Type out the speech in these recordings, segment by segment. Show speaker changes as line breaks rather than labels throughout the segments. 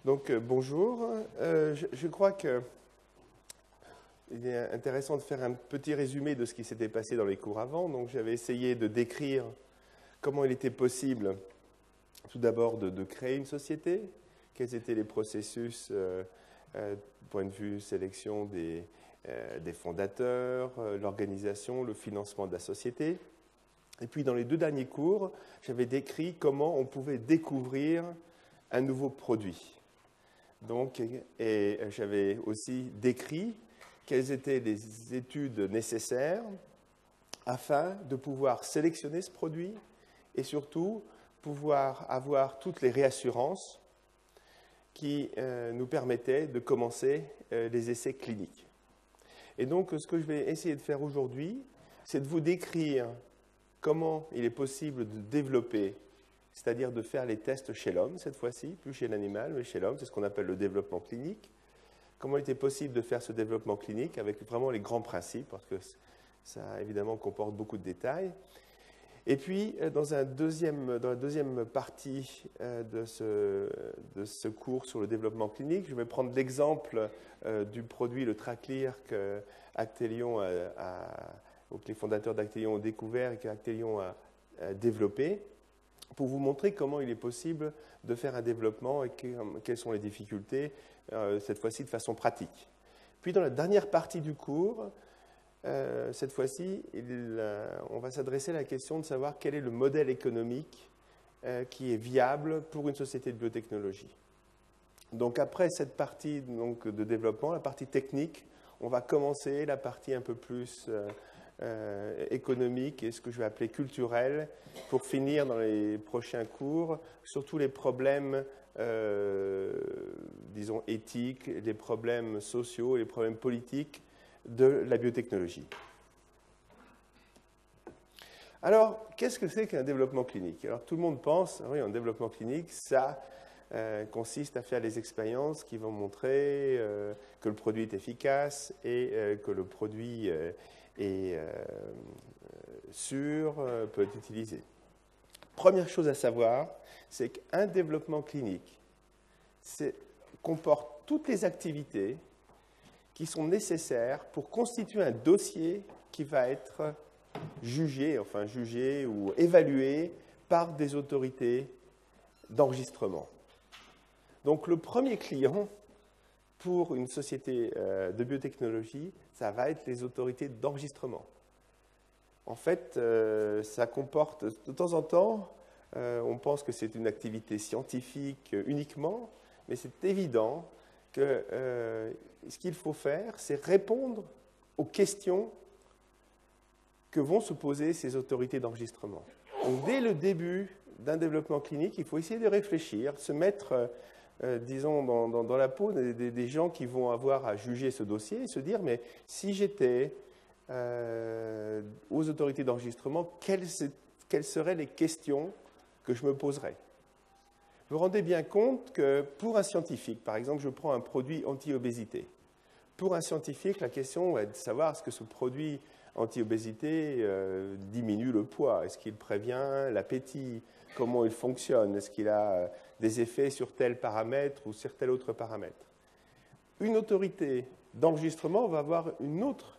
Donc, bonjour. Je crois qu'il est intéressant de faire un petit résumé de ce qui s'était passé dans les cours avant. Donc, j'avais essayé de décrire comment il était possible, tout d'abord, de créer une société, quels étaient les processus, point de vue sélection des fondateurs, l'organisation, le financement de la société. Et puis, dans les deux derniers cours, j'avais décrit comment on pouvait découvrir un nouveau produit. Donc, et j'avais aussi décrit quelles étaient les études nécessaires afin de pouvoir sélectionner ce produit et surtout pouvoir avoir toutes les réassurances qui nous permettaient de commencer les essais cliniques. Et donc, ce que je vais essayer de faire aujourd'hui, c'est de vous décrire comment il est possible de développer, c'est-à-dire de faire les tests chez l'homme, cette fois-ci, plus chez l'animal, mais chez l'homme, c'est ce qu'on appelle le développement clinique. Comment il était possible de faire ce développement clinique avec vraiment les grands principes, parce que ça, évidemment, comporte beaucoup de détails. Et puis, dans la deuxième partie de ce cours sur le développement clinique, je vais prendre l'exemple du produit, le Traclear, que les fondateurs d'Actelion ont découvert et qu'Actelion a développé, pour vous montrer comment il est possible de faire un développement et quelles sont les difficultés, cette fois-ci de façon pratique. Puis dans la dernière partie du cours, cette fois-ci, on va s'adresser à la question de savoir quel est le modèle économique qui est viable pour une société de biotechnologie. Donc après cette partie de développement, la partie technique, on va commencer la partie un peu plus économique et ce que je vais appeler culturel, pour finir dans les prochains cours sur tous les problèmes, disons, éthiques, les problèmes sociaux et les problèmes politiques de la biotechnologie. Alors, qu'est-ce que c'est qu'un développement clinique? Alors, tout le monde pense, oui, un développement clinique, ça consiste à faire des expériences qui vont montrer que le produit est efficace et que le produit est sûr, peut être utilisé. Première chose à savoir, c'est qu'un développement clinique comporte toutes les activités qui sont nécessaires pour constituer un dossier qui va être jugé ou évalué par des autorités d'enregistrement. Donc le premier client pour une société de biotechnologie, ça va être les autorités d'enregistrement. En fait, ça comporte, de temps en temps, on pense que c'est une activité scientifique uniquement, mais c'est évident que ce qu'il faut faire, c'est répondre aux questions que vont se poser ces autorités d'enregistrement. Donc, dès le début d'un développement clinique, il faut essayer de réfléchir, se mettre, disons, dans la peau des gens qui vont avoir à juger ce dossier et se dire, mais si j'étais aux autorités d'enregistrement, quelles seraient les questions que je me poserais? Vous vous rendez bien compte que pour un scientifique, par exemple, je prends un produit anti-obésité. Pour un scientifique, la question est de savoir est-ce que ce produit anti-obésité diminue le poids, est-ce qu'il prévient l'appétit, comment il fonctionne, est-ce qu'il a des effets sur tel paramètre ou sur tel autre paramètre. Une autorité d'enregistrement va avoir une autre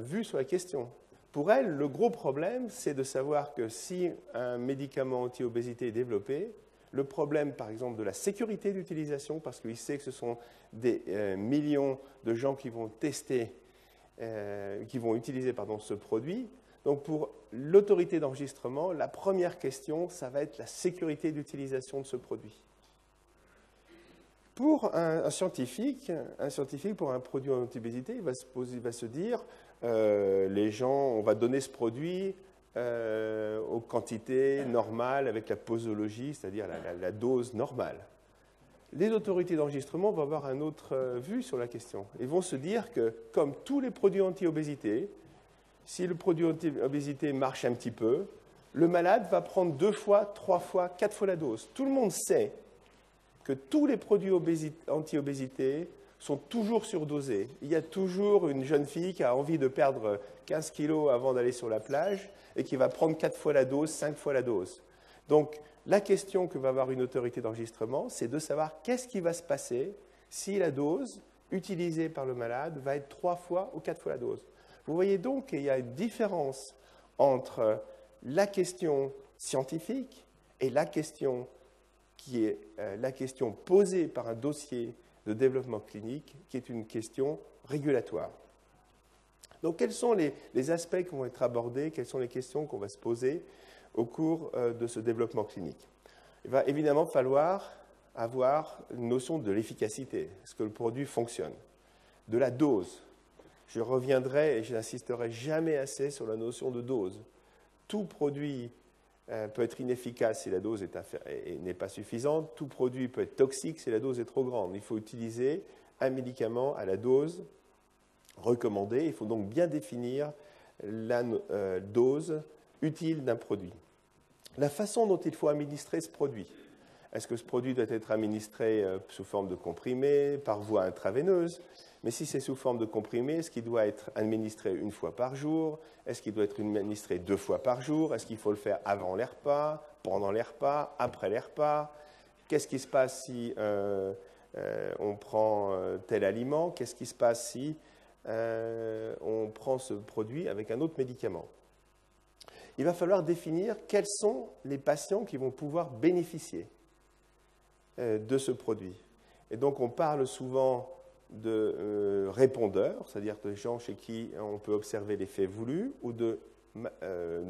vue sur la question. Pour elle, le gros problème, c'est de savoir que si un médicament anti-obésité est développé, le problème, par exemple, de la sécurité d'utilisation, parce qu'il sait que ce sont des millions de gens qui vont tester, qui vont utiliser ce produit. Donc, pour l'autorité d'enregistrement, la première question, ça va être la sécurité d'utilisation de ce produit. Pour un scientifique, pour un produit anti-obésité, il va se dire, les gens, on va donner ce produit aux quantités normales avec la posologie, c'est-à-dire la dose normale. Les autorités d'enregistrement vont avoir une autre vue sur la question. Ils vont se dire que, comme tous les produits anti-obésité, si le produit anti-obésité marche un petit peu, le malade va prendre 2 fois, 3 fois, 4 fois la dose. Tout le monde sait que tous les produits anti-obésité sont toujours surdosés. Il y a toujours une jeune fille qui a envie de perdre 15 kilos avant d'aller sur la plage et qui va prendre 4 fois la dose, 5 fois la dose. Donc, la question que va avoir une autorité d'enregistrement, c'est de savoir qu'est-ce qui va se passer si la dose utilisée par le malade va être 3 fois ou 4 fois la dose. Vous voyez donc qu'il y a une différence entre la question scientifique et la question qui est la question posée par un dossier de développement clinique, qui est une question régulatoire. Donc, quels sont les aspects qui vont être abordés, quelles sont les questions qu'on va se poser au cours de ce développement clinique? Il va évidemment falloir avoir une notion de l'efficacité. Est-ce que le produit fonctionne? De la dose. Je reviendrai et je n'insisterai jamais assez sur la notion de dose. Tout produit peut être inefficace si la dose n'est pas suffisante. Tout produit peut être toxique si la dose est trop grande. Il faut utiliser un médicament à la dose recommandée. Il faut donc bien définir la dose utile d'un produit. La façon dont il faut administrer ce produit. Est-ce que ce produit doit être administré sous forme de comprimé, par voie intraveineuse? Mais si c'est sous forme de comprimé, est-ce qu'il doit être administré 1 fois par jour? Est-ce qu'il doit être administré 2 fois par jour? Est-ce qu'il faut le faire avant les repas, pendant les repas, après les repas? Qu'est-ce qui se passe si on prend tel aliment? Qu'est-ce qui se passe si on prend ce produit avec un autre médicament? Il va falloir définir quels sont les patients qui vont pouvoir bénéficier de ce produit. Et donc, on parle souvent de répondeurs, c'est-à-dire de gens chez qui on peut observer l'effet voulu, ou de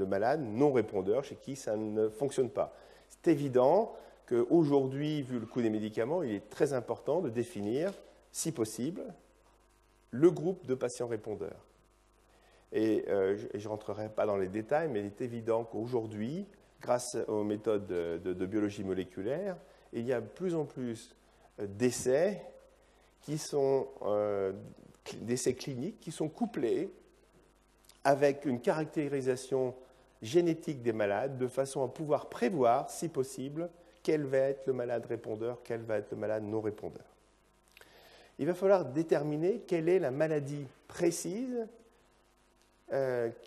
malades non répondeurs chez qui ça ne fonctionne pas. C'est évident qu'aujourd'hui, vu le coût des médicaments, il est très important de définir, si possible, le groupe de patients répondeurs. Et je ne rentrerai pas dans les détails, mais il est évident qu'aujourd'hui, grâce aux méthodes de biologie moléculaire, il y a de plus en plus d'essais qui sont d'essais cliniques qui sont couplés avec une caractérisation génétique des malades de façon à pouvoir prévoir, si possible, quel va être le malade répondeur, quel va être le malade non répondeur. Il va falloir déterminer quelle est la maladie précise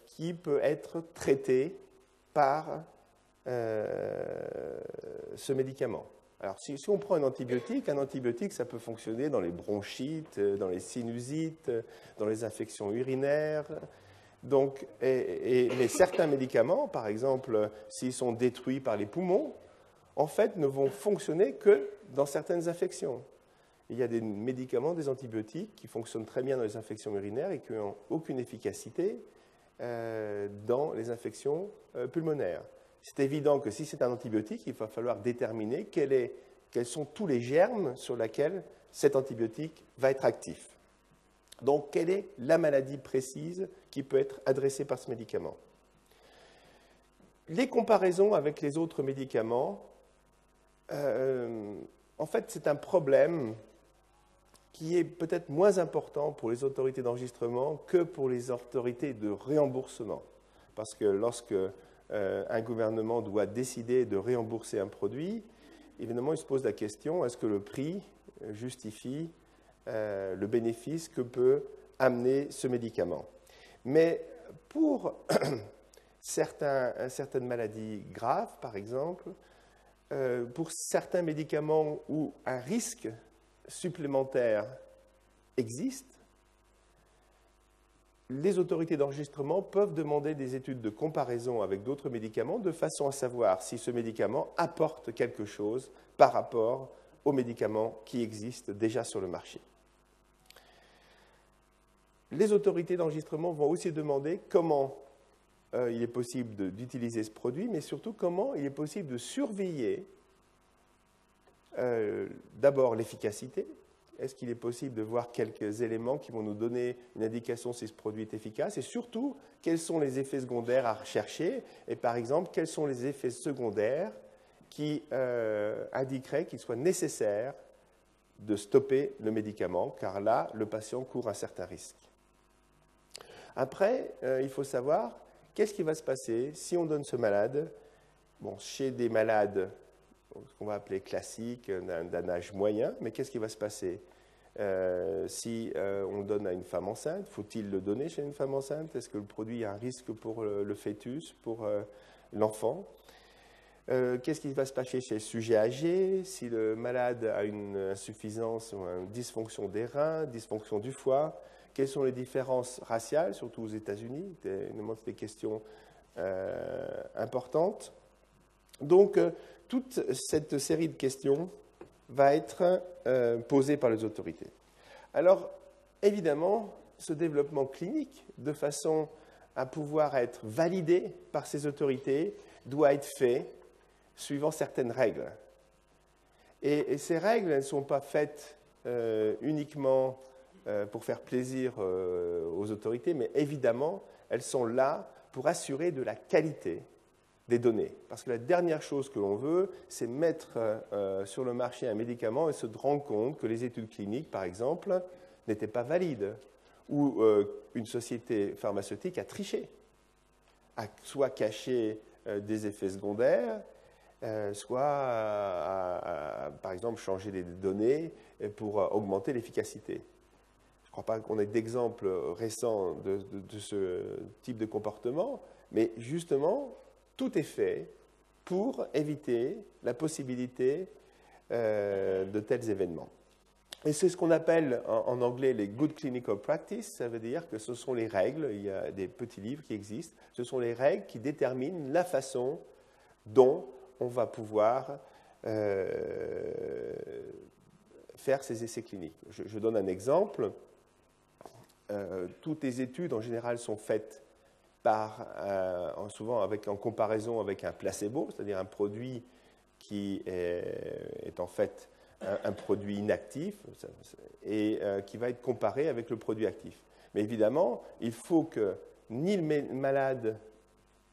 qui peut être traitée par ce médicament. Alors, si on prend un antibiotique, ça peut fonctionner dans les bronchites, dans les sinusites, dans les infections urinaires. Donc, mais certains médicaments, par exemple, s'ils sont détruits par les poumons, en fait, ne vont fonctionner que dans certaines infections. Il y a des médicaments, des antibiotiques, qui fonctionnent très bien dans les infections urinaires et qui n'ont aucune efficacité dans les infections pulmonaires. C'est évident que si c'est un antibiotique, il va falloir déterminer quels sont tous les germes sur lesquels cet antibiotique va être actif. Donc, quelle est la maladie précise qui peut être adressée par ce médicament? Les comparaisons avec les autres médicaments, en fait, c'est un problème qui est peut-être moins important pour les autorités d'enregistrement que pour les autorités de réemboursement. Parce que lorsque un gouvernement doit décider de réembourser un produit, évidemment, il se pose la question, est-ce que le prix justifie le bénéfice que peut amener ce médicament? Mais pour certaines maladies graves, par exemple, pour certains médicaments où un risque supplémentaire existe, les autorités d'enregistrement peuvent demander des études de comparaison avec d'autres médicaments de façon à savoir si ce médicament apporte quelque chose par rapport aux médicaments qui existent déjà sur le marché. Les autorités d'enregistrement vont aussi demander comment il est possible d'utiliser ce produit, mais surtout comment il est possible de surveiller d'abord l'efficacité. Est-ce qu'il est possible de voir quelques éléments qui vont nous donner une indication si ce produit est efficace? Et surtout, quels sont les effets secondaires à rechercher? Et par exemple, quels sont les effets secondaires qui indiqueraient qu'il soit nécessaire de stopper le médicament, car là, le patient court un certain risque. Après, il faut savoir qu'est-ce qui va se passer si on donne ce malade, chez des malades, ce qu'on va appeler classiques, d'un âge moyen, mais qu'est-ce qui va se passer si on donne à une femme enceinte? Faut-il le donner chez une femme enceinte? Est-ce que le produit a un risque pour le fœtus, pour l'enfant? Qu'est-ce qui va se passer chez le sujet âgé, si le malade a une insuffisance ou une dysfonction des reins, dysfonction du foie? Quelles sont les différences raciales, surtout aux États-Unis? C'est des questions importantes. Donc, toute cette série de questions va être posée par les autorités. Alors, évidemment, ce développement clinique, de façon à pouvoir être validé par ces autorités, doit être fait suivant certaines règles. Et ces règles, elles ne sont pas faites uniquement pour faire plaisir aux autorités, mais évidemment, elles sont là pour assurer de la qualité des données. Parce que la dernière chose que l'on veut, c'est mettre sur le marché un médicament et se rendre compte que les études cliniques, par exemple, n'étaient pas valides, ou une société pharmaceutique a triché, a soit caché des effets secondaires, soit par exemple changer les données pour augmenter l'efficacité. Je ne crois pas qu'on ait d'exemples récents de ce type de comportement, mais justement, tout est fait pour éviter la possibilité de tels événements. Et c'est ce qu'on appelle en anglais les good clinical practice. Ça veut dire que ce sont les règles, il y a des petits livres qui existent, ce sont les règles qui déterminent la façon dont on va pouvoir faire ces essais cliniques. Je donne un exemple. Toutes les études en général sont faites souvent en comparaison avec un placebo, c'est-à-dire un produit qui est en fait un produit inactif et qui va être comparé avec le produit actif. Mais évidemment, il faut que ni le malade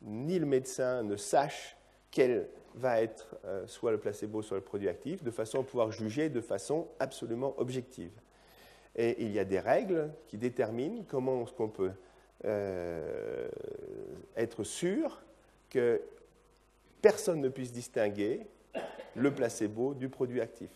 ni le médecin ne sachent quel va être soit le placebo, soit le produit actif, de façon à pouvoir juger de façon absolument objective. Et il y a des règles qui déterminent comment est-ce qu'on peut être sûr que personne ne puisse distinguer le placebo du produit actif.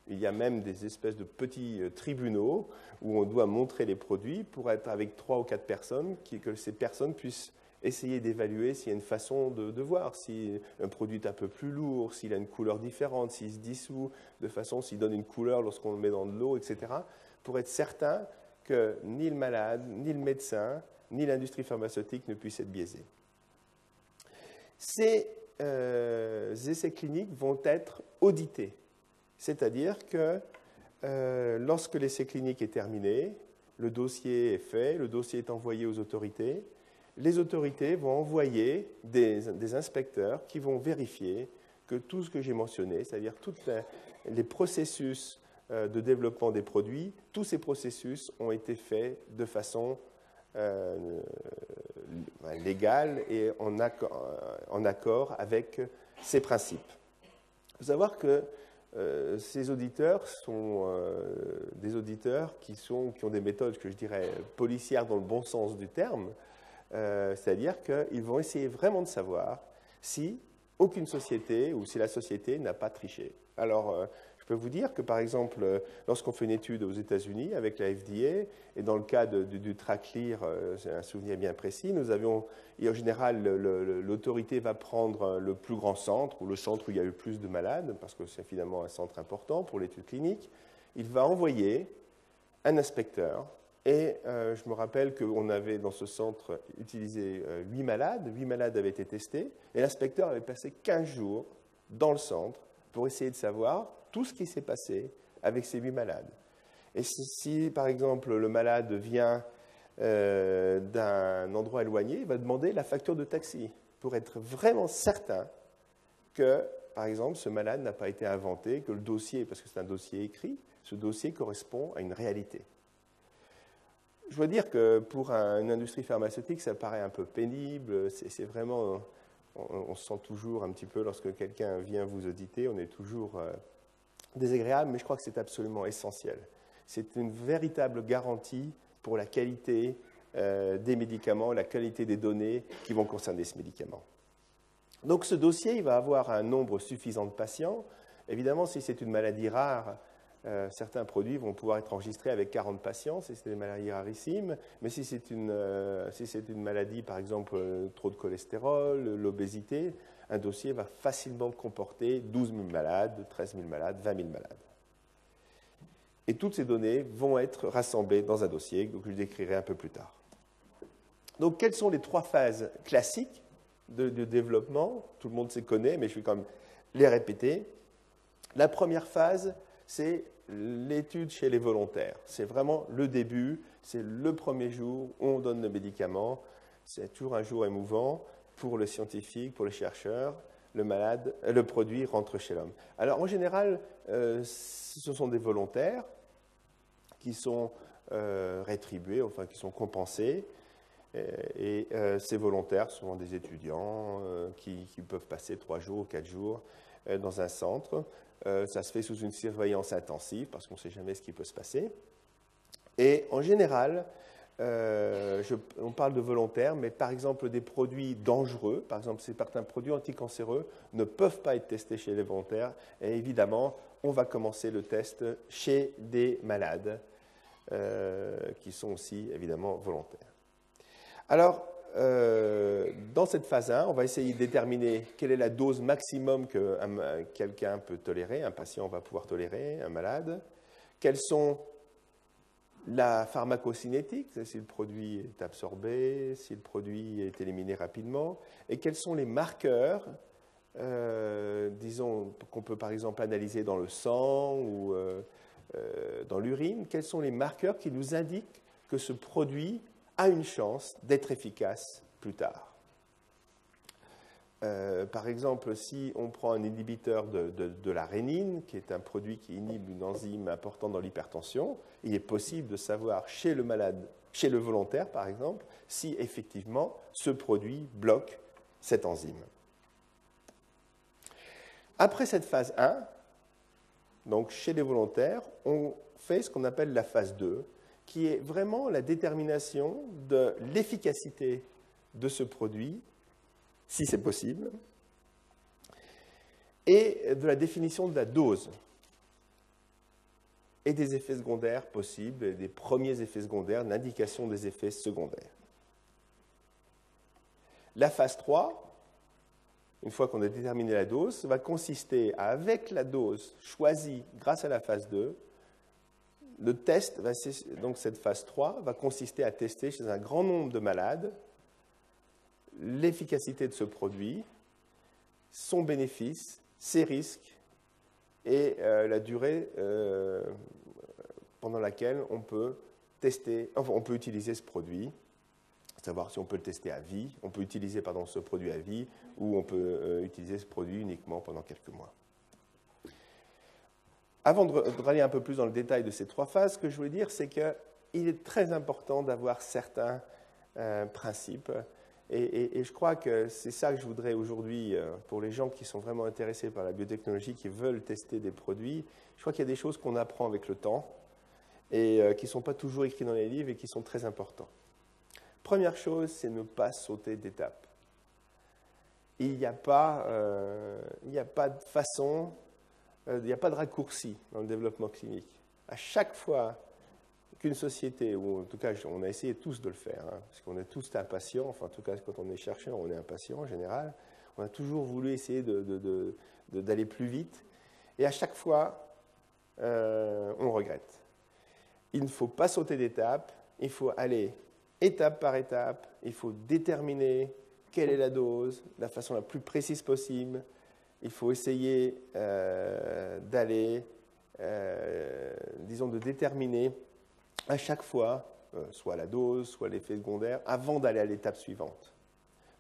Il y a même des espèces de petits tribunaux où on doit montrer les produits pour être avec 3 ou 4 personnes, que ces personnes puissent essayer d'évaluer s'il y a une façon de voir, si un produit est un peu plus lourd, s'il a une couleur différente, s'il se dissout de façon, s'il donne une couleur lorsqu'on le met dans de l'eau, etc., pour être certain que ni le malade, ni le médecin, ni l'industrie pharmaceutique ne puissent être biaisés. Ces essais cliniques vont être audités. C'est-à-dire que lorsque l'essai clinique est terminé, le dossier est fait, le dossier est envoyé aux autorités, les autorités vont envoyer des inspecteurs qui vont vérifier que tout ce que j'ai mentionné, c'est-à-dire tous les processus de développement des produits, tous ces processus ont été faits de façon légale et en accord avec ces principes. Il faut savoir que ces auditeurs sont des auditeurs qui ont des méthodes que je dirais policières dans le bon sens du terme, c'est-à-dire qu'ils vont essayer vraiment de savoir si aucune société ou si la société n'a pas triché. Alors, je peux vous dire que, par exemple, lorsqu'on fait une étude aux États-Unis avec la FDA, et dans le cas du TRACLIR, c'est un souvenir bien précis, nous avions, et en général, l'autorité va prendre le plus grand centre, ou le centre où il y a eu le plus de malades, parce que c'est finalement un centre important pour l'étude clinique. Il va envoyer un inspecteur, et je me rappelle qu'on avait dans ce centre utilisé 8 malades, 8 malades avaient été testés, et l'inspecteur avait passé 15 jours dans le centre pour essayer de savoir tout ce qui s'est passé avec ces 8 malades. Et si, par exemple, le malade vient d'un endroit éloigné, il va demander la facture de taxi pour être vraiment certain que, par exemple, ce malade n'a pas été inventé, que le dossier, parce que c'est un dossier écrit, ce dossier correspond à une réalité. Je dois dire que pour une industrie pharmaceutique, ça paraît un peu pénible, c'est vraiment... On se sent toujours un petit peu, lorsque quelqu'un vient vous auditer, on est toujours désagréable, mais je crois que c'est absolument essentiel. C'est une véritable garantie pour la qualité des médicaments, la qualité des données qui vont concerner ce médicament. Donc ce dossier, il va avoir un nombre suffisant de patients. Évidemment, si c'est une maladie rare, certains produits vont pouvoir être enregistrés avec 40 patients si c'est des maladies rarissimes, mais si c'est une maladie, par exemple, trop de cholestérol, l'obésité, un dossier va facilement comporter 12 000 malades, 13 000 malades, 20 000 malades. Et toutes ces données vont être rassemblées dans un dossier que je décrirai un peu plus tard. Donc, quelles sont les 3 phases classiques de développement? Tout le monde se connaît, mais je vais quand même les répéter. La première phase, c'est l'étude chez les volontaires. C'est vraiment le début, c'est le premier jour où on donne le médicament. C'est toujours un jour émouvant pour le scientifique, pour le chercheur. Le produit rentre chez l'homme. Alors, en général, ce sont des volontaires qui sont rétribués, enfin qui sont compensés. Et ces volontaires sont des étudiants qui peuvent passer 3 jours ou 4 jours dans un centre. Ça se fait sous une surveillance intensive parce qu'on ne sait jamais ce qui peut se passer. Et en général, on parle de volontaires, mais par exemple des produits dangereux, par exemple certains produits anticancéreux ne peuvent pas être testés chez les volontaires. Et évidemment, on va commencer le test chez des malades qui sont aussi évidemment volontaires. Alors, dans cette phase 1, on va essayer de déterminer quelle est la dose maximum que quelqu'un peut tolérer, un patient va pouvoir tolérer, un malade. Quelles sont la pharmacocinétique, si le produit est absorbé, si le produit est éliminé rapidement, et quels sont les marqueurs, disons, qu'on peut par exemple analyser dans le sang ou dans l'urine, quels sont les marqueurs qui nous indiquent que ce produit a une chance d'être efficace plus tard. Par exemple, si on prend un inhibiteur de la rénine, qui est un produit qui inhibe une enzyme importante dans l'hypertension, il est possible de savoir chez le malade, chez le volontaire par exemple, si effectivement ce produit bloque cette enzyme. Après cette phase 1, donc chez les volontaires, on fait ce qu'on appelle la phase 2, qui est vraiment la détermination de l'efficacité de ce produit, si c'est possible, et de la définition de la dose et des effets secondaires possibles, des premiers effets secondaires, l'indication des effets secondaires. La phase 3, une fois qu'on a déterminé la dose, va consister à, avec la dose choisie grâce à la phase 2, le test, donc cette phase 3, va consister à tester chez un grand nombre de malades l'efficacité de ce produit, son bénéfice, ses risques et la durée pendant laquelle on peut utiliser ce produit, savoir si on peut le tester à vie, on peut utiliser ce produit à vie ou on peut utiliser ce produit uniquement pendant quelques mois. Avant de aller un peu plus dans le détail de ces 3 phases, ce que je voulais dire, c'est qu'il est très important d'avoir certains principes. Et je crois que c'est ça que je voudrais aujourd'hui, pour les gens qui sont vraiment intéressés par la biotechnologie, qui veulent tester des produits, je crois qu'il y a des choses qu'on apprend avec le temps et qui ne sont pas toujours écrites dans les livres et qui sont très importantes. Première chose, c'est ne pas sauter d'étape. Il n'y a pas de façon, il n'y a pas de raccourci dans le développement clinique. À chaque fois qu'une société, ou en tout cas on a essayé tous de le faire, parce qu'on est tous impatients, enfin en tout cas quand on est chercheur, on est impatient en général, on a toujours voulu essayer d'aller plus vite, et à chaque fois, on regrette. Il ne faut pas sauter d'étape, il faut aller étape par étape, il faut déterminer quelle est la dose, de la façon la plus précise possible, il faut essayer d'aller, disons, de déterminer à chaque fois, soit la dose, soit l'effet secondaire, avant d'aller à l'étape suivante.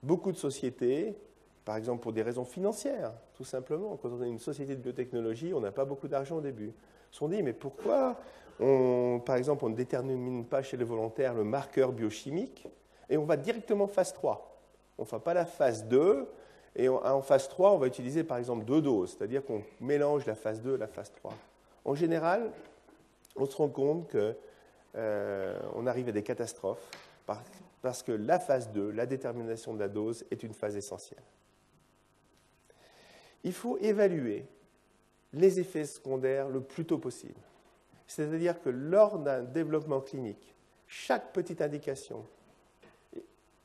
Beaucoup de sociétés, par exemple pour des raisons financières, tout simplement, quand on est une société de biotechnologie, on n'a pas beaucoup d'argent au début. Ils se sont dit, mais pourquoi, par exemple, on ne détermine pas chez les volontaires le marqueur biochimique et on va directement phase 3. On ne fait pas la phase 2 et en phase 3, on va utiliser par exemple 2 doses, c'est-à-dire qu'on mélange la phase 2 et la phase 3. En général, on se rend compte que on arrive à des catastrophes parce que la phase 2, la détermination de la dose, est une phase essentielle. Il faut évaluer les effets secondaires le plus tôt possible. C'est-à-dire que lors d'un développement clinique, chaque petite indication,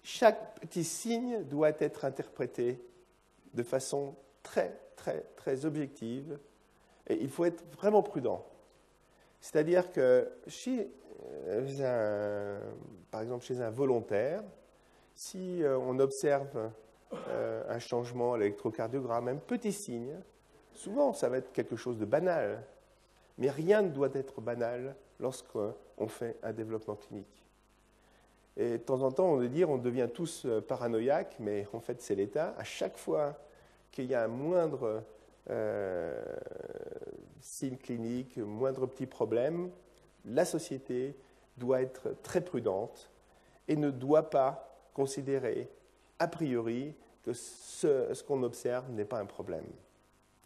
chaque petit signe doit être interprété de façon très, très, très objective. Et il faut être vraiment prudent. C'est-à-dire que par exemple chez un volontaire, si on observe un changement à l'électrocardiogramme, un petit signe, souvent ça va être quelque chose de banal, mais rien ne doit être banal lorsqu'on fait un développement clinique. Et de temps en temps, on devient tous paranoïaques, mais en fait c'est l'état. À chaque fois qu'il y a un moindre signe clinique, moindre petit problème, la société doit être très prudente et ne doit pas considérer a priori que ce qu'on observe n'est pas un problème.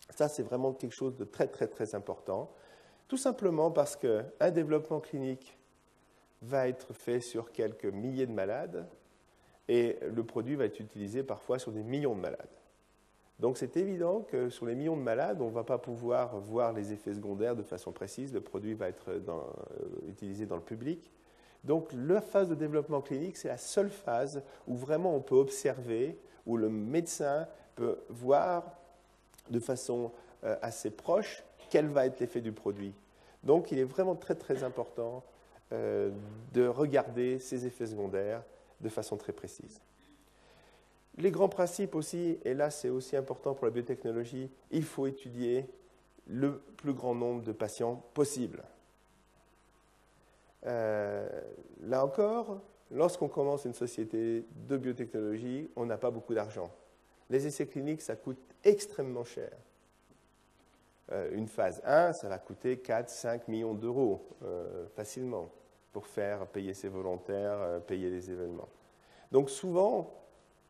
Ça, c'est vraiment quelque chose de très, très, très important, tout simplement parce qu'un développement clinique va être fait sur quelques milliers de malades et le produit va être utilisé parfois sur des millions de malades. Donc c'est évident que sur les millions de malades, on ne va pas pouvoir voir les effets secondaires de façon précise. Le produit va être utilisé dans le public. Donc la phase de développement clinique, c'est la seule phase où vraiment on peut observer, où le médecin peut voir de façon assez proche quel va être l'effet du produit. Donc il est vraiment très très important de regarder ces effets secondaires de façon très précise. Les grands principes aussi, et là c'est aussi important pour la biotechnologie, il faut étudier le plus grand nombre de patients possible. Là encore, lorsqu'on commence une société de biotechnologie, on n'a pas beaucoup d'argent. Les essais cliniques, ça coûte extrêmement cher. Une phase 1, ça va coûter 4-5 millions d'euros facilement pour faire payer ses volontaires, payer les événements. Donc souvent,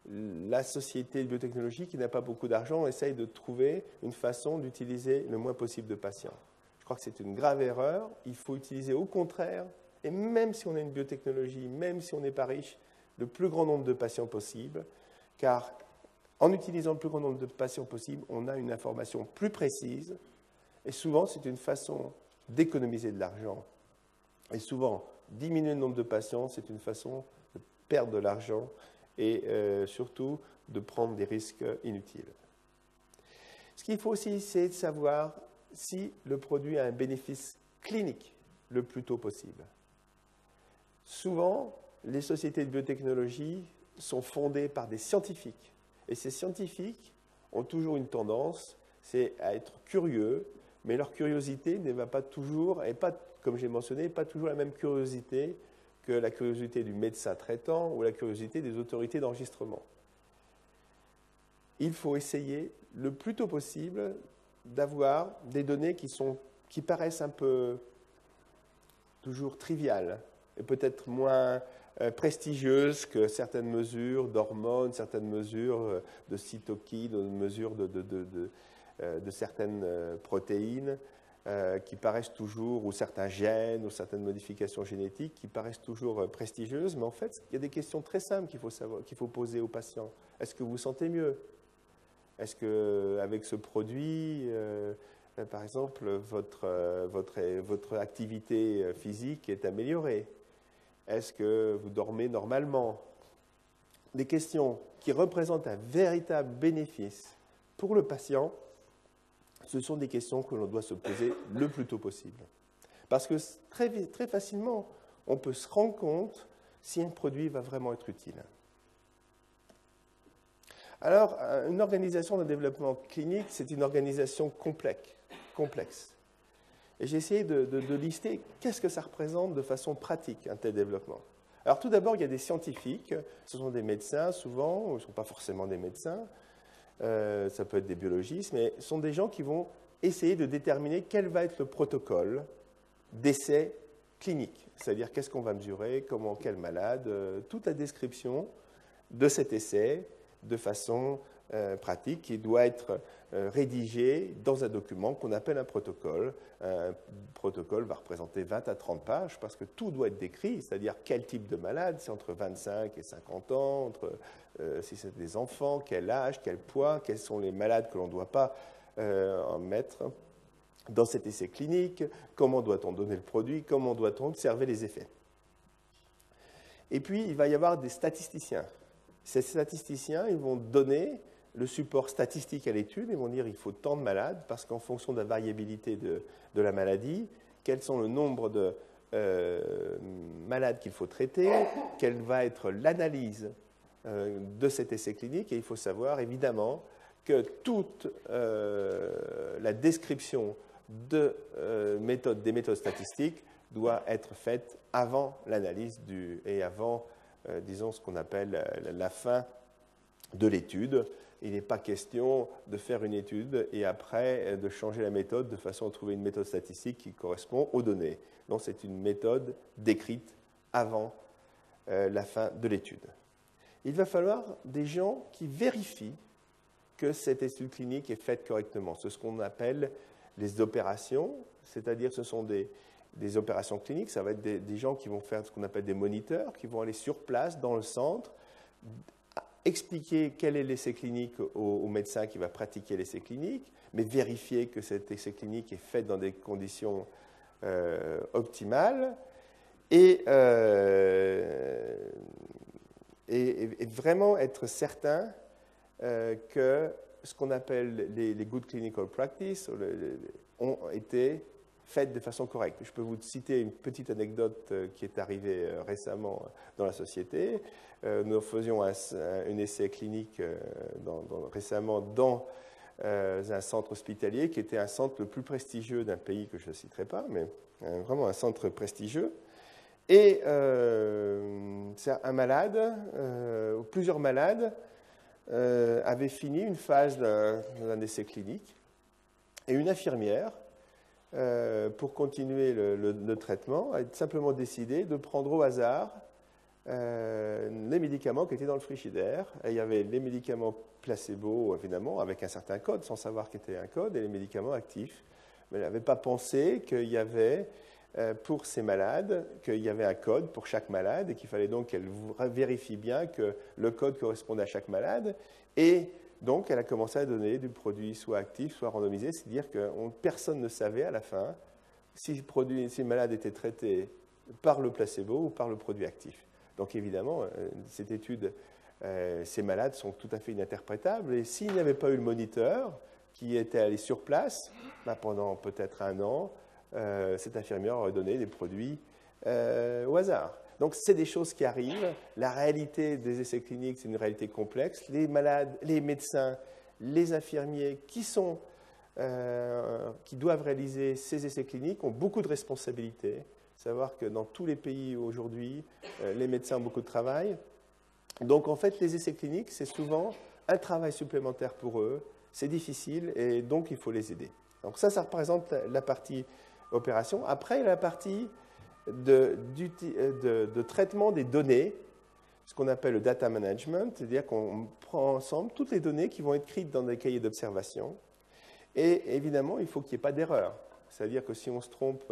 la société de biotechnologie qui n'a pas beaucoup d'argent essaye de trouver une façon d'utiliser le moins possible de patients. Je crois que c'est une grave erreur. Il faut utiliser au contraire, et même si on a une biotechnologie, même si on n'est pas riche, le plus grand nombre de patients possible, car en utilisant le plus grand nombre de patients possible, on a une information plus précise, et souvent c'est une façon d'économiser de l'argent. Et souvent, diminuer le nombre de patients, c'est une façon de perdre de l'argent et surtout de prendre des risques inutiles. Ce qu'il faut aussi, c'est de savoir si le produit a un bénéfice clinique le plus tôt possible. Souvent, les sociétés de biotechnologie sont fondées par des scientifiques. Et ces scientifiques ont toujours une tendance, c'est à être curieux, mais leur curiosité ne va pas toujours, et pas, comme j'ai mentionné, pas toujours la même curiosité que la curiosité du médecin traitant ou la curiosité des autorités d'enregistrement. Il faut essayer le plus tôt possible d'avoir des données qui paraissent un peu toujours triviales et peut-être moins prestigieuses que certaines mesures d'hormones, certaines mesures de cytokines, mesures de certaines protéines qui paraissent toujours, ou certains gènes, ou certaines modifications génétiques qui paraissent toujours prestigieuses, mais en fait, il y a des questions très simples qu'il faut poser aux patients. Est-ce que vous vous sentez mieux? Est-ce qu'avec ce produit, par exemple, votre activité physique est améliorée? Est-ce que vous dormez normalement? Des questions qui représentent un véritable bénéfice pour le patient, ce sont des questions que l'on doit se poser le plus tôt possible. Parce que très, très facilement, on peut se rendre compte si un produit va vraiment être utile. Alors, une organisation de développement clinique, c'est une organisation complexe. Et j'ai essayé de lister qu'est-ce que ça représente de façon pratique, un tel développement. Alors tout d'abord, il y a des scientifiques, ce sont des médecins souvent, ou ce ne sont pas forcément des médecins, ça peut être des biologistes, mais ce sont des gens qui vont essayer de déterminer quel va être le protocole d'essai clinique. C'est-à-dire qu'est-ce qu'on va mesurer, comment, quel malade, toute la description de cet essai de façon pratique qui doit être rédigée dans un document qu'on appelle un protocole. Un protocole va représenter 20 à 30 pages parce que tout doit être décrit, c'est-à-dire quel type de malade, c'est entre 25 et 50 ans, si c'est des enfants, quel âge, quel poids, quels sont les malades que l'on ne doit pas en mettre. dans cet essai clinique, comment doit-on donner le produit, comment doit-on observer les effets. Et puis, il va y avoir des statisticiens. Ces statisticiens, ils vont donner le support statistique à l'étude, ils vont dire qu'il faut tant de malades, parce qu'en fonction de la variabilité de la maladie, quels sont le nombre de malades qu'il faut traiter, quelle va être l'analyse de cet essai clinique, et il faut savoir évidemment que toute la description des méthodes statistiques doit être faite avant l'analyse et avant, disons, ce qu'on appelle la fin de l'étude. Il n'est pas question de faire une étude et après de changer la méthode de façon à trouver une méthode statistique qui correspond aux données. Non, c'est une méthode décrite avant la fin de l'étude. Il va falloir des gens qui vérifient que cette étude clinique est faite correctement. C'est ce qu'on appelle les opérations, c'est-à-dire ce sont des opérations cliniques, ça va être des gens qui vont faire ce qu'on appelle des moniteurs, qui vont aller sur place, dans le centre, expliquer quel est l'essai clinique au médecin qui va pratiquer l'essai clinique, mais vérifier que cet essai clinique est fait dans des conditions optimales et vraiment être certain que ce qu'on appelle les good clinical practice ont été faites de façon correcte. Je peux vous citer une petite anecdote qui est arrivée récemment dans la société. Nous faisions un essai clinique récemment dans un centre hospitalier qui était un centre le plus prestigieux d'un pays que je ne citerai pas, mais vraiment un centre prestigieux. Et un malade, ou plusieurs malades, avaient fini une phase d'un essai clinique et une infirmière, pour continuer le traitement, a simplement décidé de prendre au hasard les médicaments qui étaient dans le frigidaire. Et il y avait les médicaments placebo, évidemment, avec un certain code, sans savoir qu'il était un code, et les médicaments actifs. Mais elle n'avait pas pensé qu'il y avait, pour ces malades, qu'il y avait un code pour chaque malade, et qu'il fallait donc qu'elle vérifie bien que le code correspondait à chaque malade. Et donc, elle a commencé à donner du produit soit actif, soit randomisé, c'est-à-dire que personne ne savait à la fin si le malade était traité par le placebo ou par le produit actif. Donc, évidemment, cette étude, ces malades sont tout à fait ininterprétables. Et s'il n'y avait pas eu le moniteur qui était allé sur place, pendant peut-être un an, cette infirmière aurait donné des produits au hasard. Donc, c'est des choses qui arrivent. La réalité des essais cliniques, c'est une réalité complexe. Les malades, les médecins, les infirmiers qui doivent réaliser ces essais cliniques ont beaucoup de responsabilités. Savoir que dans tous les pays aujourd'hui, les médecins ont beaucoup de travail. Donc, en fait, les essais cliniques, c'est souvent un travail supplémentaire pour eux. C'est difficile et donc, il faut les aider. Donc, ça représente la partie opération. Après, il y a la partie de traitement des données, ce qu'on appelle le data management, c'est-à-dire qu'on prend ensemble toutes les données qui vont être écrites dans des cahiers d'observation. Et évidemment, il faut qu'il n'y ait pas d'erreur. C'est-à-dire que si on se trompe,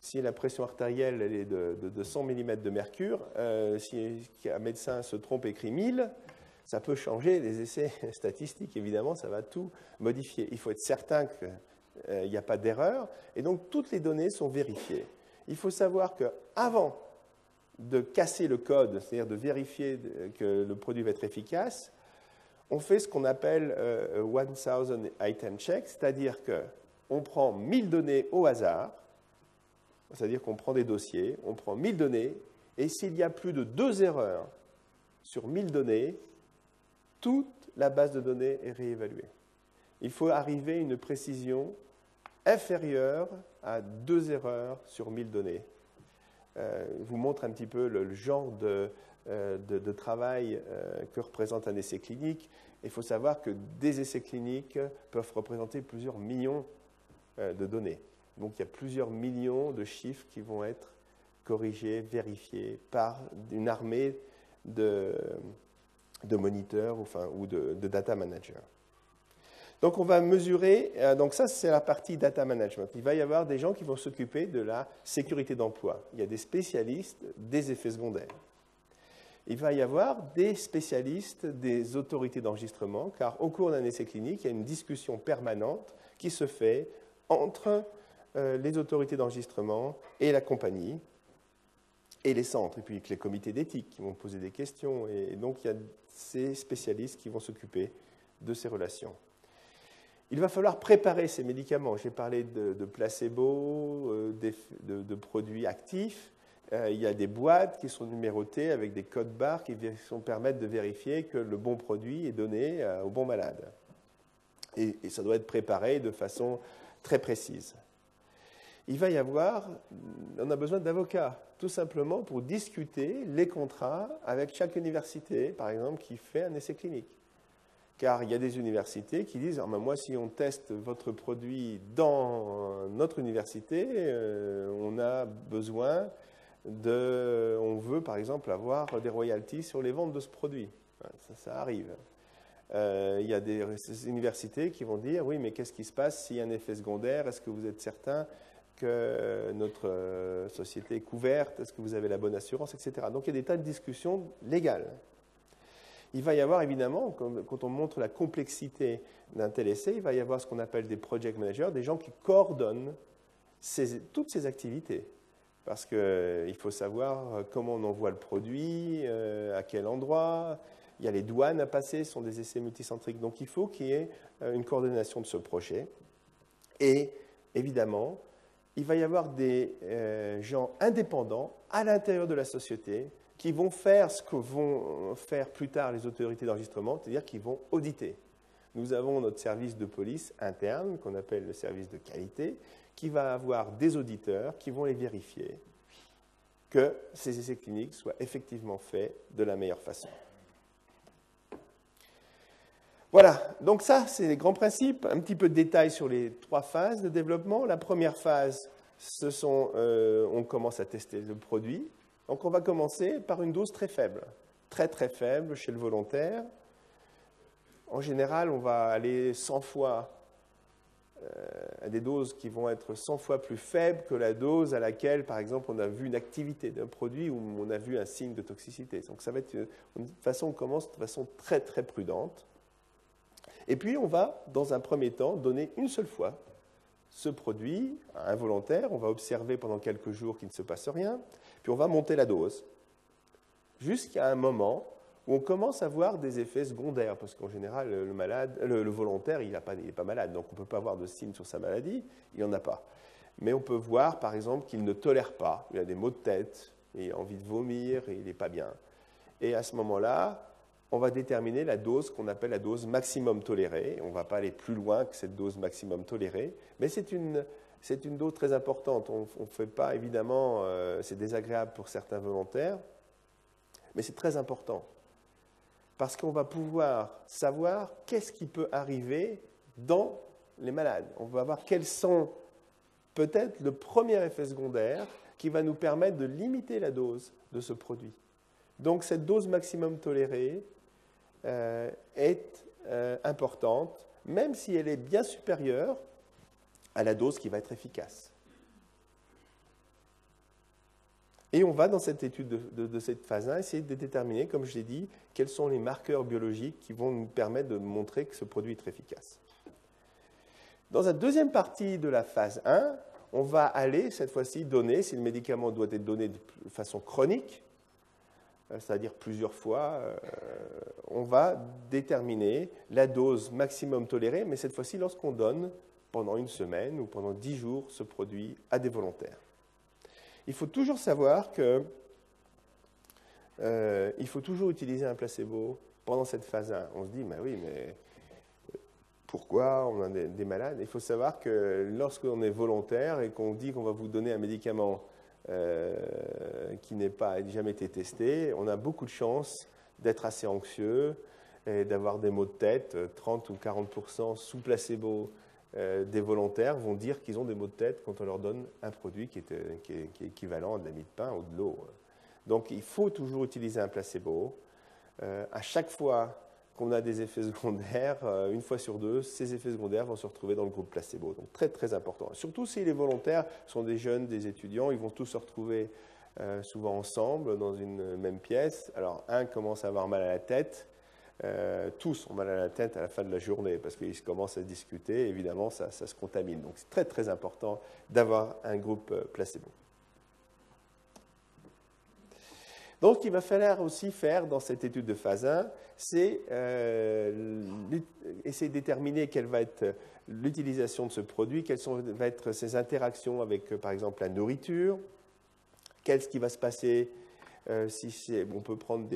si la pression artérielle elle est de 100 mm de mercure, si un médecin se trompe et écrit 1000, ça peut changer les essais statistiques. Évidemment, ça va tout modifier. Il faut être certain qu'il n'y a pas d'erreur. Et donc, toutes les données sont vérifiées. Il faut savoir qu'avant de casser le code, c'est-à-dire de vérifier que le produit va être efficace, on fait ce qu'on appelle 1000 item check, c'est-à-dire qu'on prend 1000 données au hasard, c'est-à-dire qu'on prend des dossiers, on prend 1000 données, et s'il y a plus de 2 erreurs sur 1000 données, toute la base de données est réévaluée. Il faut arriver à une précision inférieure à 2 erreurs sur 1000 données. Je vous montre un petit peu le genre de travail que représente un essai clinique. Il faut savoir que des essais cliniques peuvent représenter plusieurs millions de données. Donc il y a plusieurs millions de chiffres qui vont être corrigés, vérifiés par une armée de moniteurs ou de data managers. Donc, on va mesurer, donc ça, c'est la partie data management. Il va y avoir des gens qui vont s'occuper de la sécurité d'emploi. Il y a des spécialistes des effets secondaires. Il va y avoir des spécialistes des autorités d'enregistrement, car au cours d'un essai clinique, il y a une discussion permanente qui se fait entre les autorités d'enregistrement et la compagnie, et les centres, et puis avec les comités d'éthique qui vont poser des questions. Et donc, il y a ces spécialistes qui vont s'occuper de ces relations. Il va falloir préparer ces médicaments. J'ai parlé de placebo, de produits actifs. Il y a des boîtes qui sont numérotées avec des codes barres qui permettent de vérifier que le bon produit est donné au bon malade. Et ça doit être préparé de façon très précise. Il va y avoir, on a besoin d'avocats, tout simplement pour discuter les contrats avec chaque université, par exemple, qui fait un essai clinique. Car il y a des universités qui disent « moi, si on teste votre produit dans notre université, on a besoin on veut, par exemple, avoir des royalties sur les ventes de ce produit. » Ça arrive. Il y a des universités qui vont dire « Oui, mais qu'est-ce qui se passe s'il y a un effet secondaire? Est-ce que vous êtes certain que notre société est couverte? Est-ce que vous avez la bonne assurance, etc. » Donc, il y a des tas de discussions légales. Il va y avoir, évidemment, quand on montre la complexité d'un tel essai, il va y avoir ce qu'on appelle des project managers, des gens qui coordonnent toutes ces activités. Parce qu'il faut savoir comment on envoie le produit, à quel endroit. Il y a les douanes à passer, ce sont des essais multicentriques. Donc, il faut qu'il y ait une coordination de ce projet. Et, évidemment, il va y avoir des gens indépendants à l'intérieur de la société qui vont faire ce que vont faire plus tard les autorités d'enregistrement, c'est-à-dire qu'ils vont auditer. Nous avons notre service de police interne, qu'on appelle le service de qualité, qui va avoir des auditeurs qui vont les vérifier que ces essais cliniques soient effectivement faits de la meilleure façon. Voilà, donc ça, c'est les grands principes. Un petit peu de détails sur les 3 phases de développement. La première phase, on commence à tester le produit. Donc, on va commencer par une dose très faible, très très faible chez le volontaire. En général, on va aller 100 fois à des doses qui vont être 100 fois plus faibles que la dose à laquelle, par exemple, on a vu une activité d'un produit ou on a vu un signe de toxicité. Donc, ça va être on commence de façon très très prudente. Et puis, on va, dans un premier temps, donner une seule fois ce produit à un volontaire. On va observer pendant quelques jours qu'il ne se passe rien. Puis, on va monter la dose jusqu'à un moment où on commence à voir des effets secondaires. Parce qu'en général, le volontaire, il n'est pas malade. Donc, on ne peut pas avoir de signe sur sa maladie. Il n'en a pas. Mais on peut voir, par exemple, qu'il ne tolère pas. Il a des maux de tête, il a envie de vomir, et il n'est pas bien. Et à ce moment-là, on va déterminer la dose qu'on appelle la dose maximum tolérée. On ne va pas aller plus loin que cette dose maximum tolérée, mais c'est une dose très importante. On ne fait pas, évidemment, c'est désagréable pour certains volontaires, mais c'est très important. Parce qu'on va pouvoir savoir qu'est-ce qui peut arriver dans les malades. On va voir quels sont peut-être le premier effet secondaire qui va nous permettre de limiter la dose de ce produit. Donc cette dose maximum tolérée est importante, même si elle est bien supérieure à la dose qui va être efficace. Et on va, dans cette étude de cette phase 1, essayer de déterminer, comme je l'ai dit, quels sont les marqueurs biologiques qui vont nous permettre de montrer que ce produit est efficace. Dans la deuxième partie de la phase 1, on va aller, cette fois-ci, donner, si le médicament doit être donné de façon chronique, c'est-à-dire plusieurs fois, on va déterminer la dose maximum tolérée, mais cette fois-ci lorsqu'on donne pendant une semaine ou pendant 10 jours ce produit à des volontaires. Il faut toujours savoir qu'il faut toujours utiliser un placebo pendant cette phase 1. On se dit, oui, mais pourquoi on a des malades? Il faut savoir que lorsqu'on est volontaire et qu'on dit qu'on va vous donner un médicament qui n'a jamais été testé, on a beaucoup de chances d'être assez anxieux et d'avoir des maux de tête. 30 ou 40% sous placebo des volontaires vont dire qu'ils ont des maux de tête quand on leur donne un produit qui est équivalent à de la mie de pain ou de l'eau. Donc il faut toujours utiliser un placebo. À chaque fois qu'on a des effets secondaires, une fois sur deux, ces effets secondaires vont se retrouver dans le groupe placebo. Donc très très important. Surtout si les volontaires sont des jeunes, des étudiants, ils vont tous se retrouver souvent ensemble dans une même pièce. Alors un commence à avoir mal à la tête, tous ont mal à la tête à la fin de la journée parce qu'ils commencent à discuter, évidemment ça se contamine. Donc c'est très très important d'avoir un groupe placebo. Donc ce qu'il va falloir aussi faire dans cette étude de phase 1, c'est essayer de déterminer quelle va être l'utilisation de ce produit, quelles vont être ses interactions avec par exemple la nourriture, qu'est-ce qui va se passer. On peut prendre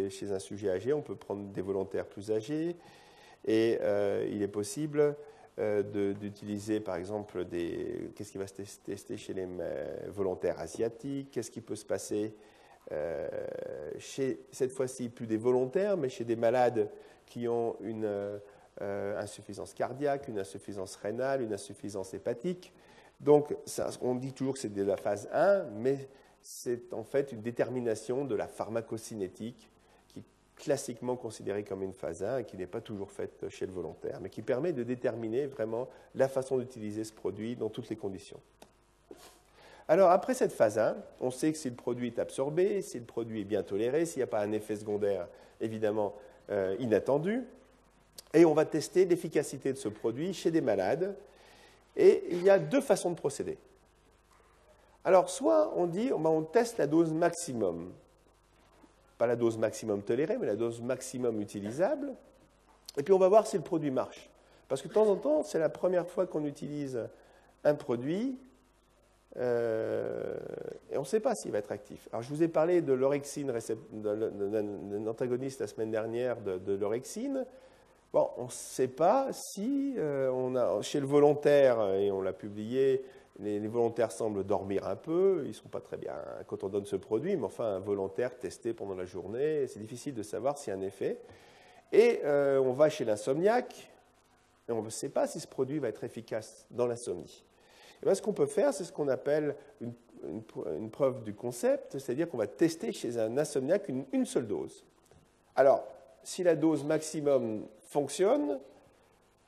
chez un sujet âgé, on peut prendre des volontaires plus âgés, et il est possible d'utiliser, par exemple, qu'est-ce qui va se tester chez les volontaires asiatiques, qu'est-ce qui peut se passer chez, cette fois-ci, plus des volontaires, mais chez des malades qui ont une insuffisance cardiaque, une insuffisance rénale, une insuffisance hépatique. Donc, on dit toujours que c'est de la phase 1, mais c'est en fait une détermination de la pharmacocinétique qui est classiquement considérée comme une phase 1 et qui n'est pas toujours faite chez le volontaire, mais qui permet de déterminer vraiment la façon d'utiliser ce produit dans toutes les conditions. Alors, après cette phase 1, on sait que si le produit est absorbé, si le produit est bien toléré, s'il n'y a pas un effet secondaire, évidemment, inattendu, et on va tester l'efficacité de ce produit chez des malades. Et il y a deux façons de procéder. Alors, soit on dit, on teste la dose maximum, pas la dose maximum tolérée, mais la dose maximum utilisable, et puis on va voir si le produit marche. Parce que de temps en temps, c'est la première fois qu'on utilise un produit, et on ne sait pas s'il va être actif. Alors, je vous ai parlé de l'orexine, d'un antagoniste la semaine dernière de l'orexine. Bon, on ne sait pas si chez le volontaire, et on l'a publié, les volontaires semblent dormir un peu, ils ne sont pas très bien quand on donne ce produit, mais enfin, un volontaire testé pendant la journée, c'est difficile de savoir s'il y a un effet. Et on va chez l'insomniaque, et on ne sait pas si ce produit va être efficace dans l'insomnie. Et bien, ce qu'on peut faire, c'est ce qu'on appelle une preuve du concept, c'est-à-dire qu'on va tester chez un insomniaque une seule dose. Alors, si la dose maximum fonctionne,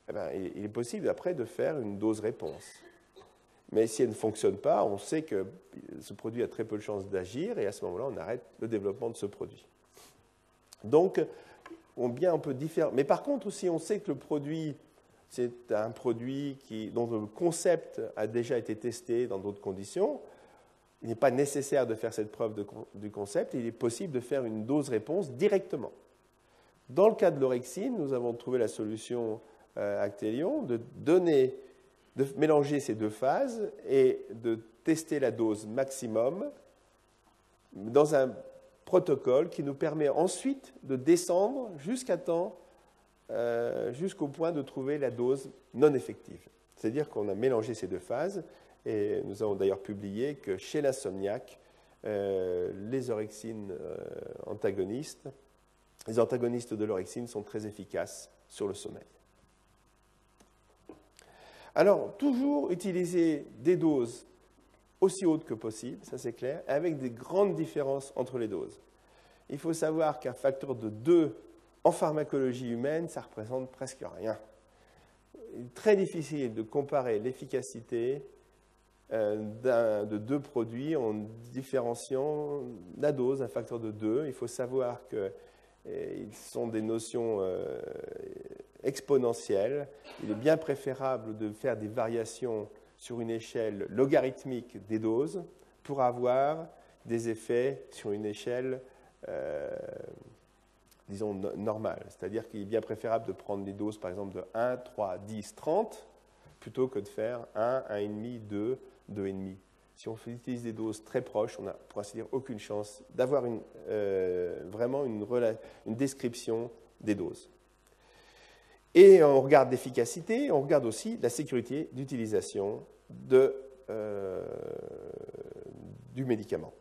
eh bien, il est possible après de faire une dose réponse. Mais si elle ne fonctionne pas, on sait que ce produit a très peu de chances d'agir et à ce moment-là, on arrête le développement de ce produit. Donc, on peut différer. Mais par contre, aussi, on sait que le produit, c'est un produit dont le concept a déjà été testé dans d'autres conditions. Il n'est pas nécessaire de faire cette preuve du concept. Il est possible de faire une dose réponse directement. Dans le cas de l'orexine, nous avons trouvé la solution Actelion de mélanger ces deux phases et de tester la dose maximum dans un protocole qui nous permet ensuite de descendre jusqu'au point de trouver la dose non effective. C'est-à-dire qu'on a mélangé ces deux phases et nous avons d'ailleurs publié que chez l'insomniaque, les orexines antagonistes, les antagonistes de l'orexine sont très efficaces sur le sommeil. Alors, toujours utiliser des doses aussi hautes que possible, ça c'est clair, avec des grandes différences entre les doses. Il faut savoir qu'un facteur de 2 en pharmacologie humaine, ça représente presque rien. Il est très difficile de comparer l'efficacité de deux produits en différenciant la dose, un facteur de 2. Il faut savoir qu'ils sont des notions exponentielles. Il est bien préférable de faire des variations sur une échelle logarithmique des doses pour avoir des effets sur une échelle, disons, normale. C'est-à-dire qu'il est bien préférable de prendre des doses, par exemple, de 1, 3, 10, 30, plutôt que de faire 1, 1,5, 2, 2,5. Si on utilise des doses très proches, on n'a, pour ainsi dire, aucune chance d'avoir vraiment une description des doses. Et on regarde l'efficacité, on regarde aussi la sécurité d'utilisation du médicament.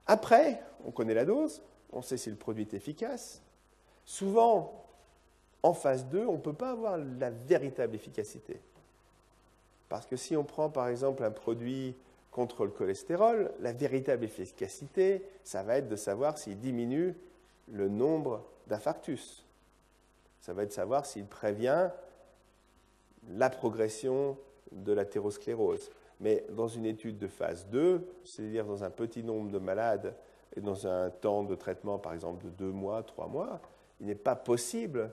Après, on connaît la dose, on sait si le produit est efficace. Souvent, en phase 2, on ne peut pas avoir la véritable efficacité. Parce que si on prend par exemple un produit contre le cholestérol, la véritable efficacité, ça va être de savoir s'il diminue le nombre d'infarctus. Ça va être de savoir s'il prévient la progression de l'athérosclérose. Mais dans une étude de phase 2, c'est-à-dire dans un petit nombre de malades et dans un temps de traitement, par exemple, de 2 mois, 3 mois, il n'est pas possible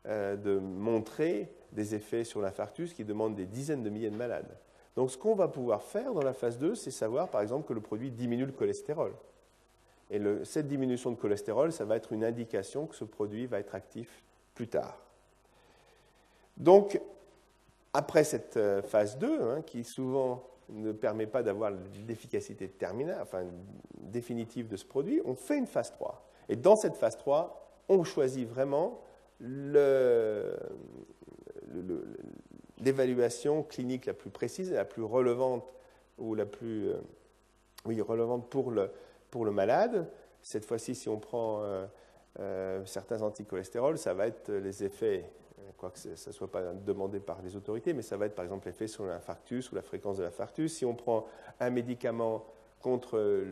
de montrer des effets sur l'infarctus qui demandent des dizaines de milliers de malades. Donc ce qu'on va pouvoir faire dans la phase 2, c'est savoir, par exemple, que le produit diminue le cholestérol. Et cette diminution de cholestérol, ça va être une indication que ce produit va être actif plus tard. Donc, après cette phase 2, qui souvent ne permet pas d'avoir l'efficacité terminale, enfin définitive de ce produit, on fait une phase 3. Et dans cette phase 3, on choisit vraiment l'évaluation clinique la plus précise, la plus relevante ou la plus relevante pour le malade. Cette fois-ci, si on prend certains anticholestérol, ça va être les effets, quoique ça ne soit pas demandé par les autorités, mais ça va être par exemple l'effet sur l'infarctus ou la fréquence de l'infarctus. Si on prend un médicament contre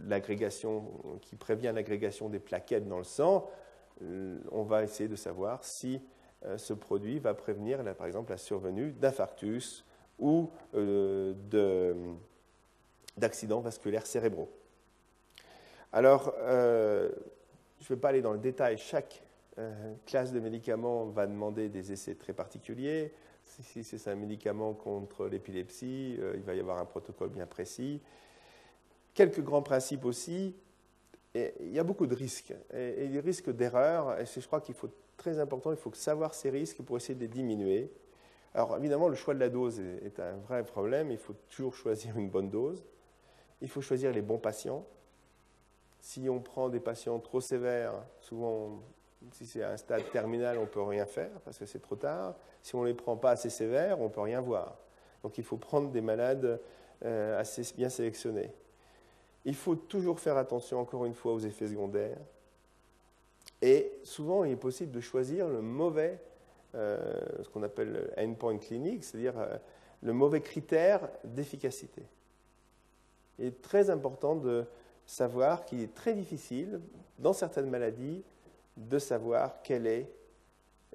l'agrégation, qui prévient l'agrégation des plaquettes dans le sang, on va essayer de savoir si ce produit va prévenir, par exemple, la survenue d'infarctus ou d'accidents vasculaires cérébraux. Alors, je ne vais pas aller dans le détail. Chaque classe de médicaments va demander des essais très particuliers. Si c'est un médicament contre l'épilepsie, il va y avoir un protocole bien précis. Quelques grands principes aussi. Et il y a beaucoup de risques. Et les risques d'erreur, et je crois qu'il faut très important, il faut savoir ces risques pour essayer de les diminuer. Alors évidemment, le choix de la dose est un vrai problème. Il faut toujours choisir une bonne dose. Il faut choisir les bons patients. Si on prend des patients trop sévères, souvent, si c'est à un stade terminal, on ne peut rien faire parce que c'est trop tard. Si on ne les prend pas assez sévères, on ne peut rien voir. Donc il faut prendre des malades assez bien sélectionnés. Il faut toujours faire attention, encore une fois, aux effets secondaires. Et souvent, il est possible de choisir le mauvais, ce qu'on appelle endpoint clinique, c'est-à-dire le mauvais critère d'efficacité. Il est très important de savoir qu'il est très difficile, dans certaines maladies, de savoir quel est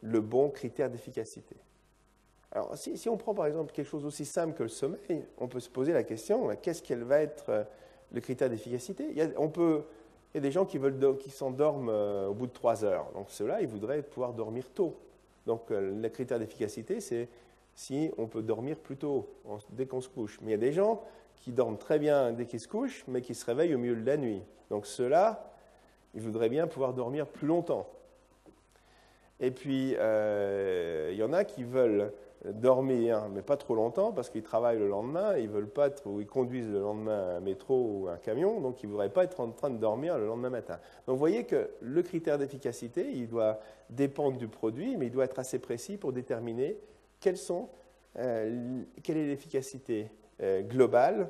le bon critère d'efficacité. Alors, si on prend par exemple quelque chose aussi simple que le sommeil, on peut se poser la question, qu'est-ce qu'elle va être le critère d'efficacité? Il y a des gens qui s'endorment au bout de 3 heures. Donc ceux-là, ils voudraient pouvoir dormir tôt. Donc le critère d'efficacité, c'est si on peut dormir plus tôt, dès qu'on se couche. Mais il y a des gens qui dorment très bien dès qu'ils se couchent, mais qui se réveillent au milieu de la nuit. Donc ceux-là, ils voudraient bien pouvoir dormir plus longtemps. Et puis, il y en a qui veulent dormir, mais pas trop longtemps, parce qu'ils travaillent le lendemain, ils veulent pas ou ils conduisent le lendemain un métro ou un camion, donc ils ne voudraient pas être en train de dormir le lendemain matin. Donc vous voyez que le critère d'efficacité, il doit dépendre du produit, mais il doit être assez précis pour déterminer quelle est l'efficacité globale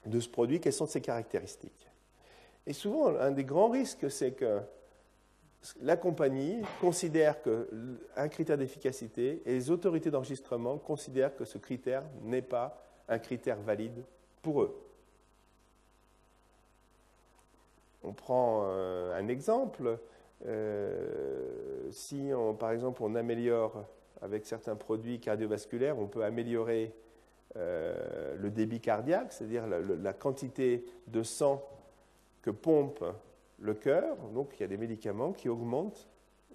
de ce produit, quelles sont ses caractéristiques. Et souvent, un des grands risques, c'est que la compagnie considère qu'un critère d'efficacité et les autorités d'enregistrement considèrent que ce critère n'est pas un critère valide pour eux. On prend un exemple. Si, par exemple, on améliore avec certains produits cardiovasculaires, on peut améliorer le débit cardiaque, c'est-à-dire la quantité de sang que pompe le cœur. Donc il y a des médicaments qui augmentent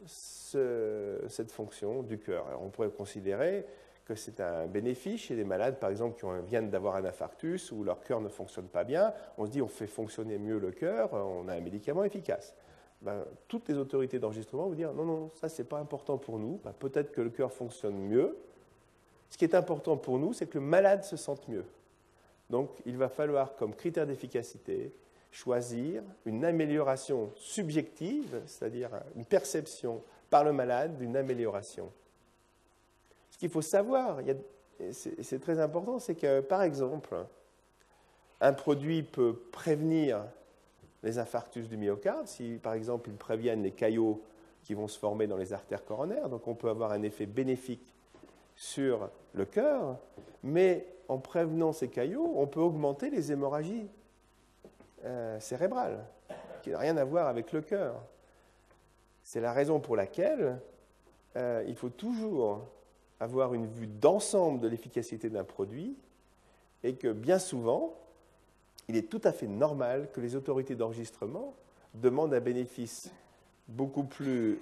cette fonction du cœur. Alors on pourrait considérer que c'est un bénéfice chez des malades, par exemple, qui viennent d'avoir un infarctus ou leur cœur ne fonctionne pas bien. On se dit on fait fonctionner mieux le cœur, on a un médicament efficace. Toutes les autorités d'enregistrement vont dire non, ça c'est pas important pour nous. Peut-être que le cœur fonctionne mieux. Ce qui est important pour nous, c'est que le malade se sente mieux. Donc il va falloir comme critère d'efficacité choisir une amélioration subjective, c'est-à-dire une perception par le malade d'une amélioration. Ce qu'il faut savoir, c'est très important, c'est que, par exemple, un produit peut prévenir les infarctus du myocarde, si, par exemple, ils préviennent les caillots qui vont se former dans les artères coronaires, donc on peut avoir un effet bénéfique sur le cœur, mais en prévenant ces caillots, on peut augmenter les hémorragies cérébrale, qui n'a rien à voir avec le cœur. C'est la raison pour laquelle il faut toujours avoir une vue d'ensemble de l'efficacité d'un produit et que bien souvent, il est tout à fait normal que les autorités d'enregistrement demandent un bénéfice beaucoup plus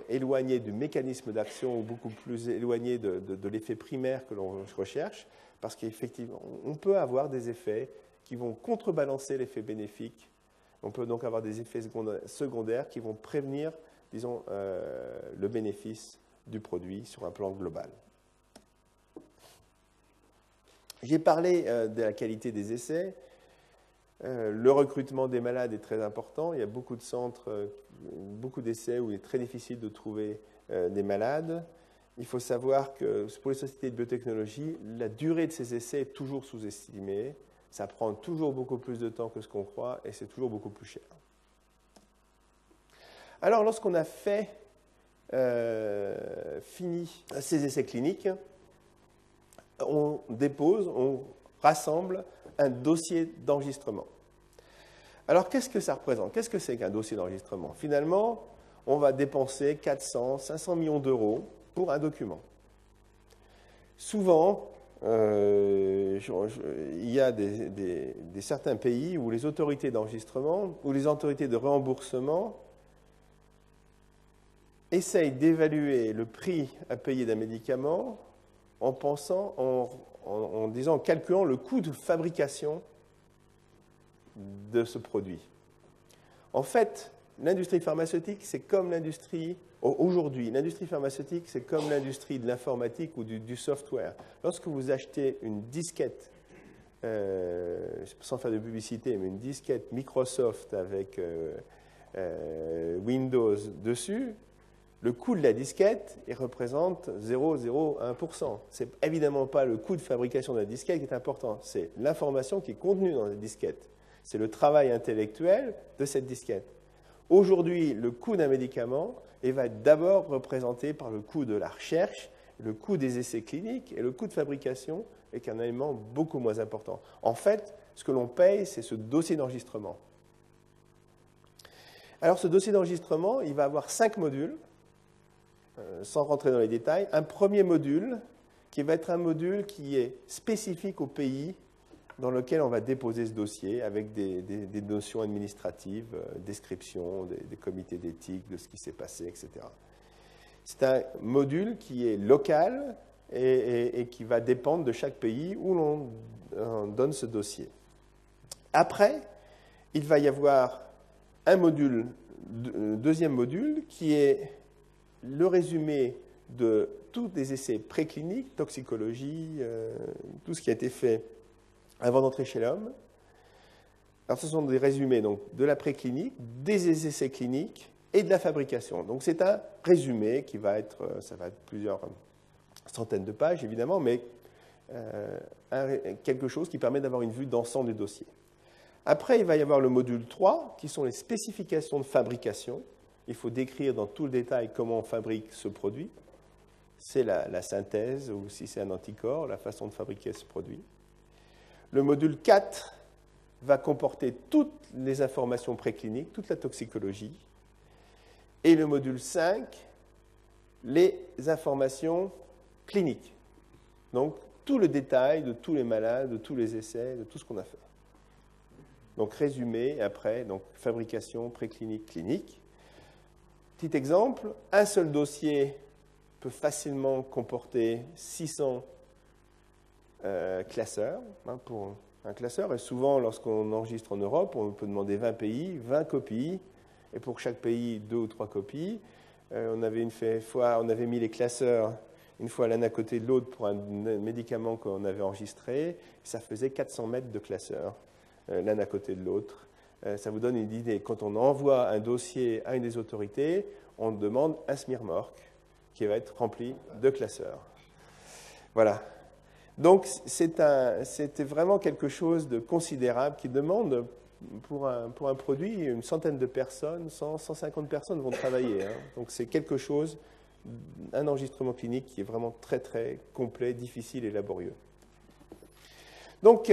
éloigné du mécanisme d'action ou beaucoup plus éloigné de l'effet primaire que l'on recherche, parce qu'effectivement, on peut avoir des effets qui vont contrebalancer l'effet bénéfique. On peut donc avoir des effets secondaires qui vont prévenir, disons, le bénéfice du produit sur un plan global. J'ai parlé de la qualité des essais. Le recrutement des malades est très important. Il y a beaucoup de centres, beaucoup d'essais où il est très difficile de trouver des malades. Il faut savoir que pour les sociétés de biotechnologie, la durée de ces essais est toujours sous-estimée. Ça prend toujours beaucoup plus de temps que ce qu'on croit et c'est toujours beaucoup plus cher. Alors, lorsqu'on a fini ces essais cliniques, on dépose, on rassemble un dossier d'enregistrement. Alors, qu'est-ce que ça représente? Qu'est-ce que c'est qu'un dossier d'enregistrement? Finalement, on va dépenser 400, 500 millions d'euros pour un document. Souvent, il y a certains pays où les autorités d'enregistrement ou les autorités de remboursement essayent d'évaluer le prix à payer d'un médicament en pensant, en disant, en calculant le coût de fabrication de ce produit. En fait, l'industrie pharmaceutique, c'est comme l'industrie, aujourd'hui, l'industrie pharmaceutique, c'est comme l'industrie de l'informatique ou du software. Lorsque vous achetez une disquette, sans faire de publicité, mais une disquette Microsoft avec Windows dessus, le coût de la disquette, il représente 0,01%. Ce n'est évidemment pas le coût de fabrication de la disquette qui est important, c'est l'information qui est contenue dans la disquette. C'est le travail intellectuel de cette disquette. Aujourd'hui, le coût d'un médicament va être d'abord représenté par le coût de la recherche, le coût des essais cliniques et le coût de fabrication est un élément beaucoup moins important. En fait, ce que l'on paye, c'est ce dossier d'enregistrement. Alors, ce dossier d'enregistrement, il va avoir 5 modules. Sans rentrer dans les détails, un premier module qui va être un module qui est spécifique au pays dans lequel on va déposer ce dossier avec des notions administratives, description des comités d'éthique, de ce qui s'est passé, etc. C'est un module qui est local et qui va dépendre de chaque pays où l'on donne ce dossier. Après, il va y avoir un module, deuxième module, qui est le résumé de tous les essais précliniques, toxicologie, tout ce qui a été fait avant d'entrer chez l'homme. Alors, ce sont des résumés donc, de la préclinique, des essais cliniques et de la fabrication. Donc, c'est un résumé qui va être, ça va être plusieurs centaines de pages, évidemment, mais quelque chose qui permet d'avoir une vue d'ensemble du dossier. Après, il va y avoir le module 3, qui sont les spécifications de fabrication. Il faut décrire dans tout le détail comment on fabrique ce produit. C'est la synthèse, ou si c'est un anticorps, la façon de fabriquer ce produit. Le module 4 va comporter toutes les informations précliniques, toute la toxicologie. Et le module 5, les informations cliniques. Donc, tout le détail de tous les malades, de tous les essais, de tout ce qu'on a fait. Donc, résumé, après, donc, fabrication, préclinique, clinique. Petit exemple, un seul dossier peut facilement comporter 600 classeurs pour un classeur. Et souvent, lorsqu'on enregistre en Europe, on peut demander 20 pays, 20 copies, et pour chaque pays, 2 ou 3 copies. On avait mis les classeurs une fois l'un à côté de l'autre pour un médicament qu'on avait enregistré. Ça faisait 400 mètres de classeurs, l'un à côté de l'autre. Ça vous donne une idée. Quand on envoie un dossier à une des autorités, on demande un SMIRMORC qui va être rempli de classeurs. Voilà. Donc, c'était vraiment quelque chose de considérable qui demande, pour un produit, une centaine de personnes, 150 personnes vont travailler. Hein. Donc, c'est quelque chose, un enregistrement clinique qui est vraiment très, très complet, difficile et laborieux. Donc,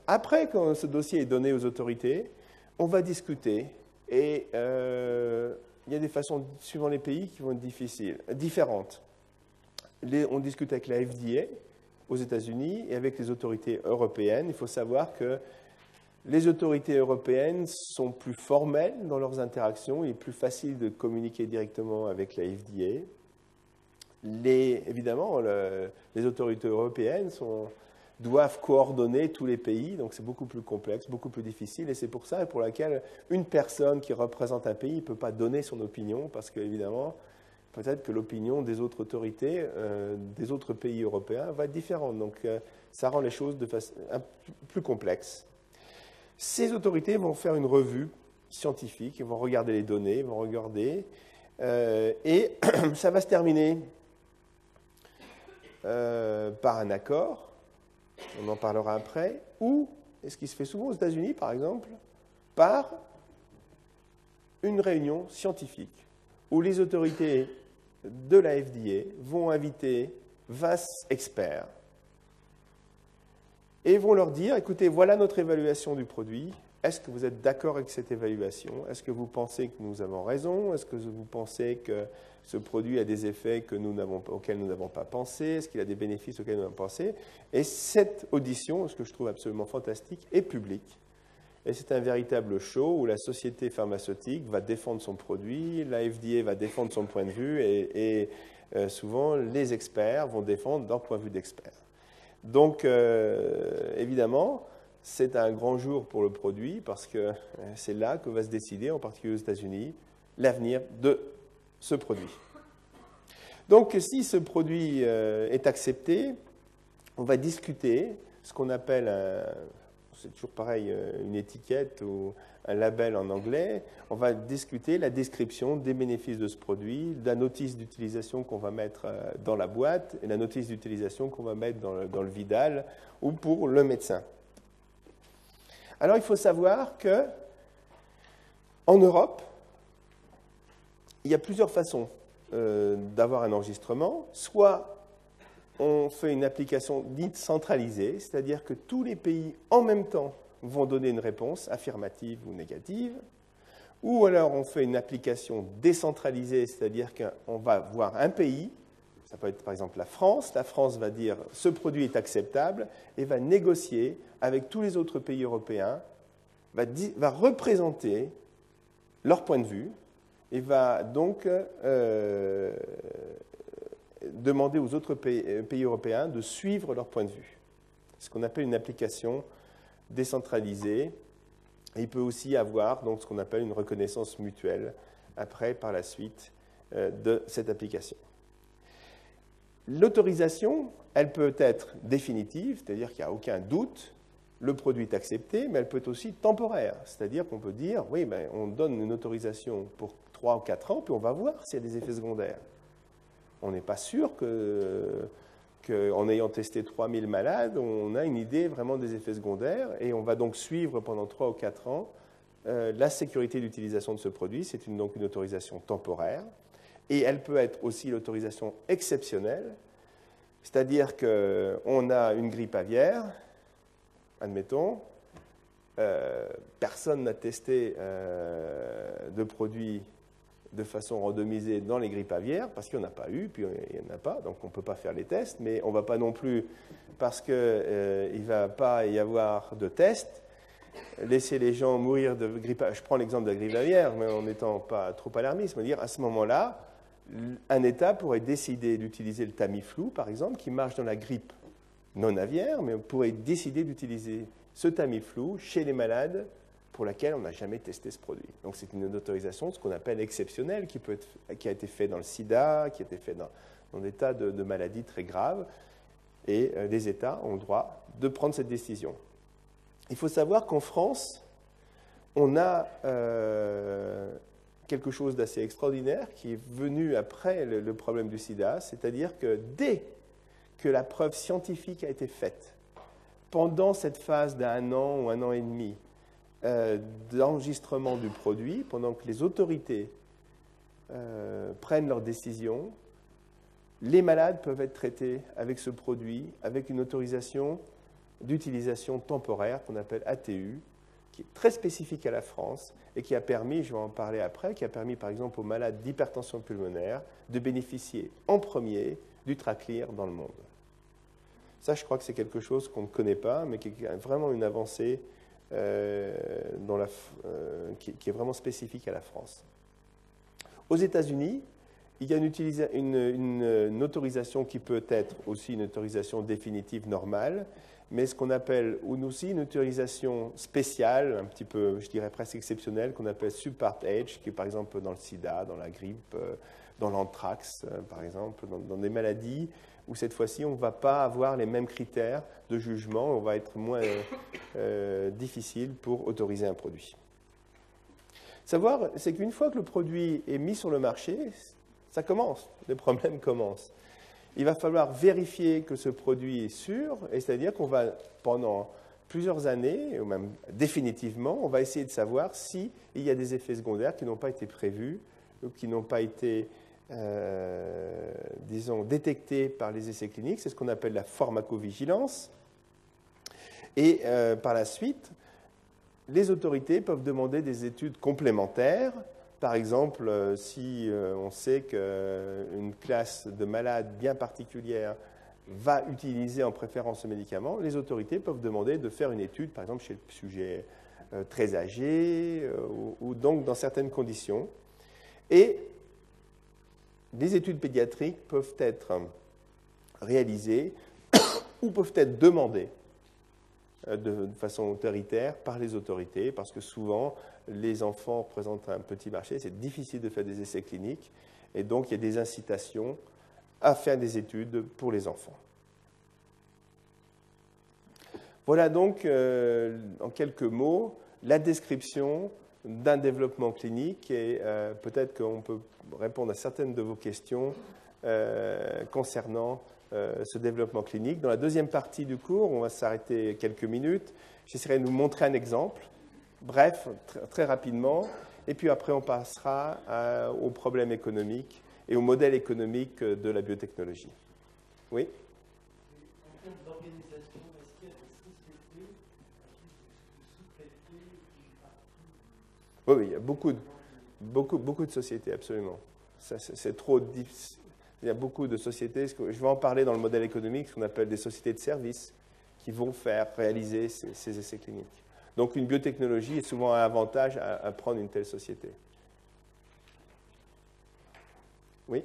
après, quand ce dossier est donné aux autorités, on va discuter et il y a des façons, suivant les pays, qui vont être différentes. On discute avec la FDA aux États-Unis et avec les autorités européennes. Il faut savoir que Les autorités européennes sont plus formelles dans leurs interactions. Il est plus facile de communiquer directement avec la FDA. Évidemment, les autorités européennes doivent coordonner tous les pays, donc c'est beaucoup plus complexe, beaucoup plus difficile, et c'est pour ça pour laquelle une personne qui représente un pays ne peut pas donner son opinion, parce qu'évidemment, peut-être que l'opinion des autres autorités des autres pays européens va être différente. Donc ça rend les choses de façon plus complexes. Ces autorités vont faire une revue scientifique, ils vont regarder les données, ils vont regarder, et ça va se terminer par un accord, on en parlera après, ou, et ce qui se fait souvent aux États-Unis par exemple, par une réunion scientifique où les autorités de la FDA vont inviter 20 experts et vont leur dire, écoutez, voilà notre évaluation du produit, est-ce que vous êtes d'accord avec cette évaluation? Est-ce que vous pensez que nous avons raison? Est-ce que vous pensez que ce produit a des effets auxquels nous n'avons pas pensé? Est-ce qu'il a des bénéfices auxquels nous n'avons pas pensé? Et cette audition, ce que je trouve absolument fantastique, est publique. Et c'est un véritable show où la société pharmaceutique va défendre son produit, la FDA va défendre son point de vue, et souvent les experts vont défendre leur point de vue d'expert. Donc, évidemment, c'est un grand jour pour le produit parce que c'est là que va se décider, en particulier aux États-Unis, l'avenir de ce produit. Donc, si ce produit est accepté, on va discuter ce qu'on appelle, c'est toujours pareil, une étiquette ou un label en anglais. On va discuter la description des bénéfices de ce produit, la notice d'utilisation qu'on va mettre dans la boîte et la notice d'utilisation qu'on va mettre dans le Vidal ou pour le médecin. Alors, il faut savoir qu'en Europe, il y a plusieurs façons d'avoir un enregistrement. Soit on fait une application dite centralisée, c'est-à-dire que tous les pays en même temps vont donner une réponse affirmative ou négative, ou alors on fait une application décentralisée, c'est-à-dire qu'on va voir un pays, ça peut être par exemple la France va dire ce produit est acceptable et va négocier avec tous les autres pays européens, va représenter leur point de vue et va donc demander aux autres pays européens de suivre leur point de vue. Ce qu'on appelle une application décentralisée. Et il peut aussi avoir donc, ce qu'on appelle une reconnaissance mutuelle après, par la suite, de cette application. L'autorisation, elle peut être définitive, c'est-à-dire qu'il n'y a aucun doute, le produit est accepté, mais elle peut être aussi temporaire, c'est-à-dire qu'on peut dire, oui, ben, on donne une autorisation pour 3 ou 4 ans, puis on va voir s'il y a des effets secondaires. On n'est pas sûr qu'en ayant testé 3000 malades, on a une idée vraiment des effets secondaires, et on va donc suivre pendant 3 ou 4 ans la sécurité d'utilisation de ce produit. C'est donc une autorisation temporaire. Et elle peut être aussi l'autorisation exceptionnelle, c'est-à-dire qu'on a une grippe aviaire, admettons, personne n'a testé de produit de façon randomisée dans les grippes aviaires, parce qu'il n'y en a pas eu, puis il n'y en a pas, donc on ne peut pas faire les tests, mais on ne va pas non plus, parce qu'il ne va pas y avoir de tests, laisser les gens mourir de grippe aviaire. Je prends l'exemple de la grippe aviaire, mais en n'étant pas trop alarmiste, mais dire à ce moment-là, un État pourrait décider d'utiliser le Tamiflu, par exemple, qui marche dans la grippe non aviaire, mais on pourrait décider d'utiliser ce Tamiflu chez les malades pour laquelle on n'a jamais testé ce produit. Donc c'est une autorisation, ce qu'on appelle exceptionnelle, qui a été fait dans le sida, qui a été fait dans des tas de maladies très graves, et les États ont le droit de prendre cette décision. Il faut savoir qu'en France, on a quelque chose d'assez extraordinaire qui est venu après le problème du sida, c'est-à-dire que dès que la preuve scientifique a été faite, pendant cette phase d'1 an ou 1 an et demi d'enregistrement du produit, pendant que les autorités prennent leurs décisions, les malades peuvent être traités avec ce produit, avec une autorisation d'utilisation temporaire qu'on appelle ATU, qui est très spécifique à la France et qui a permis, je vais en parler après, qui a permis par exemple aux malades d'hypertension pulmonaire de bénéficier en premier du Tracleer dans le monde. Ça, je crois que c'est quelque chose qu'on ne connaît pas, mais qui est vraiment une avancée qui est vraiment spécifique à la France. Aux États-Unis, il y a une autorisation qui peut être aussi une autorisation définitive normale, mais ce qu'on appelle aussi une autorisation spéciale, un petit peu, je dirais presque exceptionnelle, qu'on appelle Subpart H, qui est par exemple dans le sida, dans la grippe, dans l'anthrax, par exemple, dans des maladies où cette fois-ci, on ne va pas avoir les mêmes critères de jugement, on va être moins difficile pour autoriser un produit. Savoir, c'est qu'une fois que le produit est mis sur le marché, ça commence, les problèmes commencent. Il va falloir vérifier que ce produit est sûr, et c'est-à-dire qu'on va, pendant plusieurs années, ou même définitivement, on va essayer de savoir s'il y a des effets secondaires qui n'ont pas été prévus, ou qui n'ont pas été, disons, détectés par les essais cliniques. C'est ce qu'on appelle la pharmacovigilance. Et par la suite, les autorités peuvent demander des études complémentaires. Par exemple, si on sait qu'une classe de malades bien particulière va utiliser en préférence ce médicament, les autorités peuvent demander de faire une étude, par exemple chez le sujet très âgé ou donc dans certaines conditions. Et les études pédiatriques peuvent être réalisées ou peuvent être demandées de façon autoritaire par les autorités, parce que souvent, les enfants représentent un petit marché, c'est difficile de faire des essais cliniques, et donc il y a des incitations à faire des études pour les enfants. Voilà donc, en quelques mots, la description d'un développement clinique, et peut-être qu'on peut répondre à certaines de vos questions concernant ce développement clinique. Dans la deuxième partie du cours, on va s'arrêter quelques minutes. J'essaierai de vous montrer un exemple, bref, très rapidement, et puis après on passera aux problèmes économiques et au modèle économique de la biotechnologie. Oui ?
En termes d'organisation, est-ce qu'il y a des sociétés qui sous-traiter une partie?
Oui, il y a beaucoup de sociétés, absolument. C'est trop difficile. Il y a beaucoup de sociétés, je vais en parler dans le modèle économique, ce qu'on appelle des sociétés de services, qui vont faire réaliser ces essais cliniques. Donc une biotechnologie est souvent un avantage à prendre une telle société. Oui ?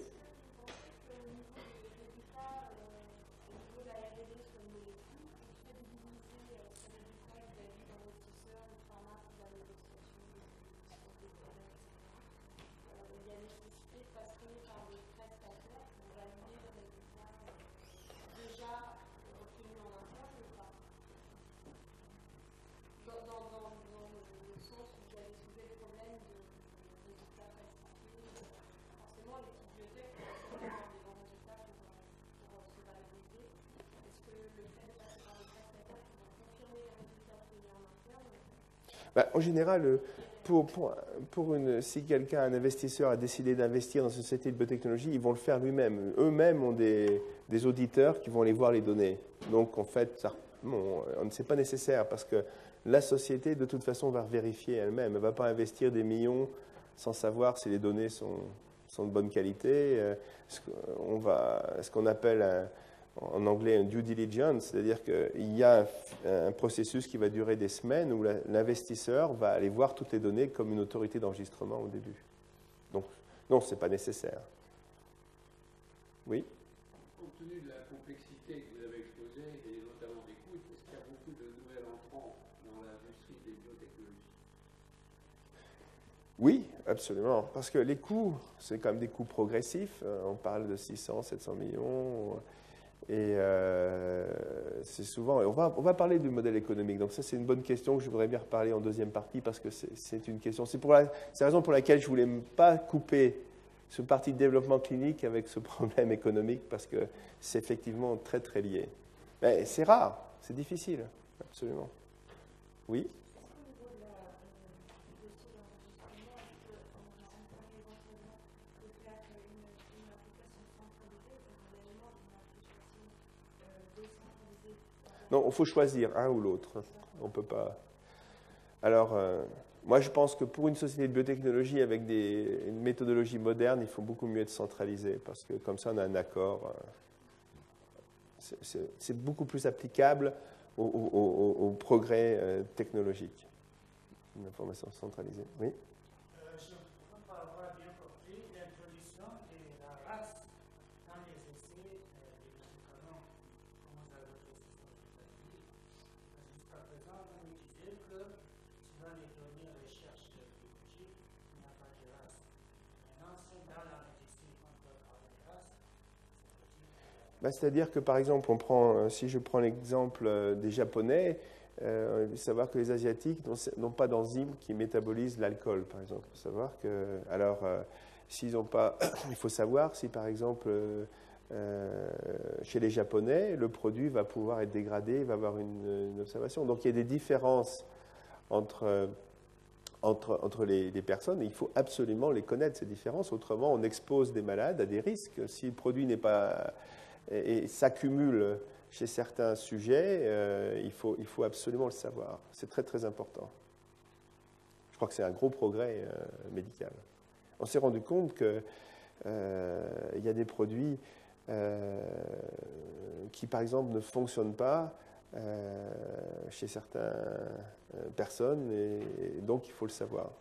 En général, si quelqu'un, un investisseur, a décidé d'investir dans une société de biotechnologie, ils vont le faire lui-même. Eux-mêmes ont des auditeurs qui vont aller voir les données. Donc, en fait, c'est pas nécessaire parce que la société, de toute façon, va vérifier elle-même. Elle ne va pas investir des millions sans savoir si les données sont de bonne qualité. Ce qu'on appelle en anglais un due diligence, c'est-à-dire qu'il y a un processus qui va durer des semaines où l'investisseur va aller voir toutes les données comme une autorité d'enregistrement au début. Donc, non, ce n'est pas nécessaire. Oui ?
Compte tenu de la complexité que vous avez exposée, et notamment des coûts, est-ce qu'il y a beaucoup de nouvel entrants dans l'industrie des biotechnologies?
Oui, absolument. Parce que les coûts, c'est quand même des coûts progressifs. On parle de 600, 700 millions. Et c'est souvent. On va parler du modèle économique. Donc, ça, c'est une bonne question que je voudrais bien reparler en deuxième partie parce que c'est une question. C'est la raison pour laquelle je ne voulais pas couper ce parti de développement clinique avec ce problème économique parce que c'est effectivement très, très lié. Mais c'est rare, c'est difficile, absolument. Oui ? Non, il faut choisir un ou l'autre. On ne peut pas. Alors, moi, je pense que pour une société de biotechnologie avec une méthodologie moderne, il faut beaucoup mieux être centralisé parce que comme ça, on a un accord. C'est beaucoup plus applicable au progrès technologique. Une information centralisée. Oui.
Je ne peux pas avoir bien compris l'introduction de la race dans les essais des médicaments. Comment vous avez précisé aujourd'hui? Jusqu'à présent, on nous disait que dans les données de recherche biologique, il n'y a pas de race. Maintenant, c'est dans la médecine qu'on peut parler de race.
C'est-à-dire que, par exemple, si je prends l'exemple des Japonais, savoir que les Asiatiques n'ont pas d'enzymes qui métabolisent l'alcool, par exemple. Savoir que, alors, s'ils n'ont pas, il faut savoir si, par exemple, chez les Japonais, le produit va pouvoir être dégradé, il va avoir une observation. Donc, il y a des différences entre les personnes, et il faut absolument les connaître, ces différences. Autrement, on expose des malades à des risques. Si le produit n'est pas et s'accumule chez certains sujets, il faut absolument le savoir. C'est très, très important. Je crois que c'est un gros progrès médical. On s'est rendu compte qu'il y a des produits qui, par exemple, ne fonctionnent pas chez certaines personnes, et donc il faut le savoir.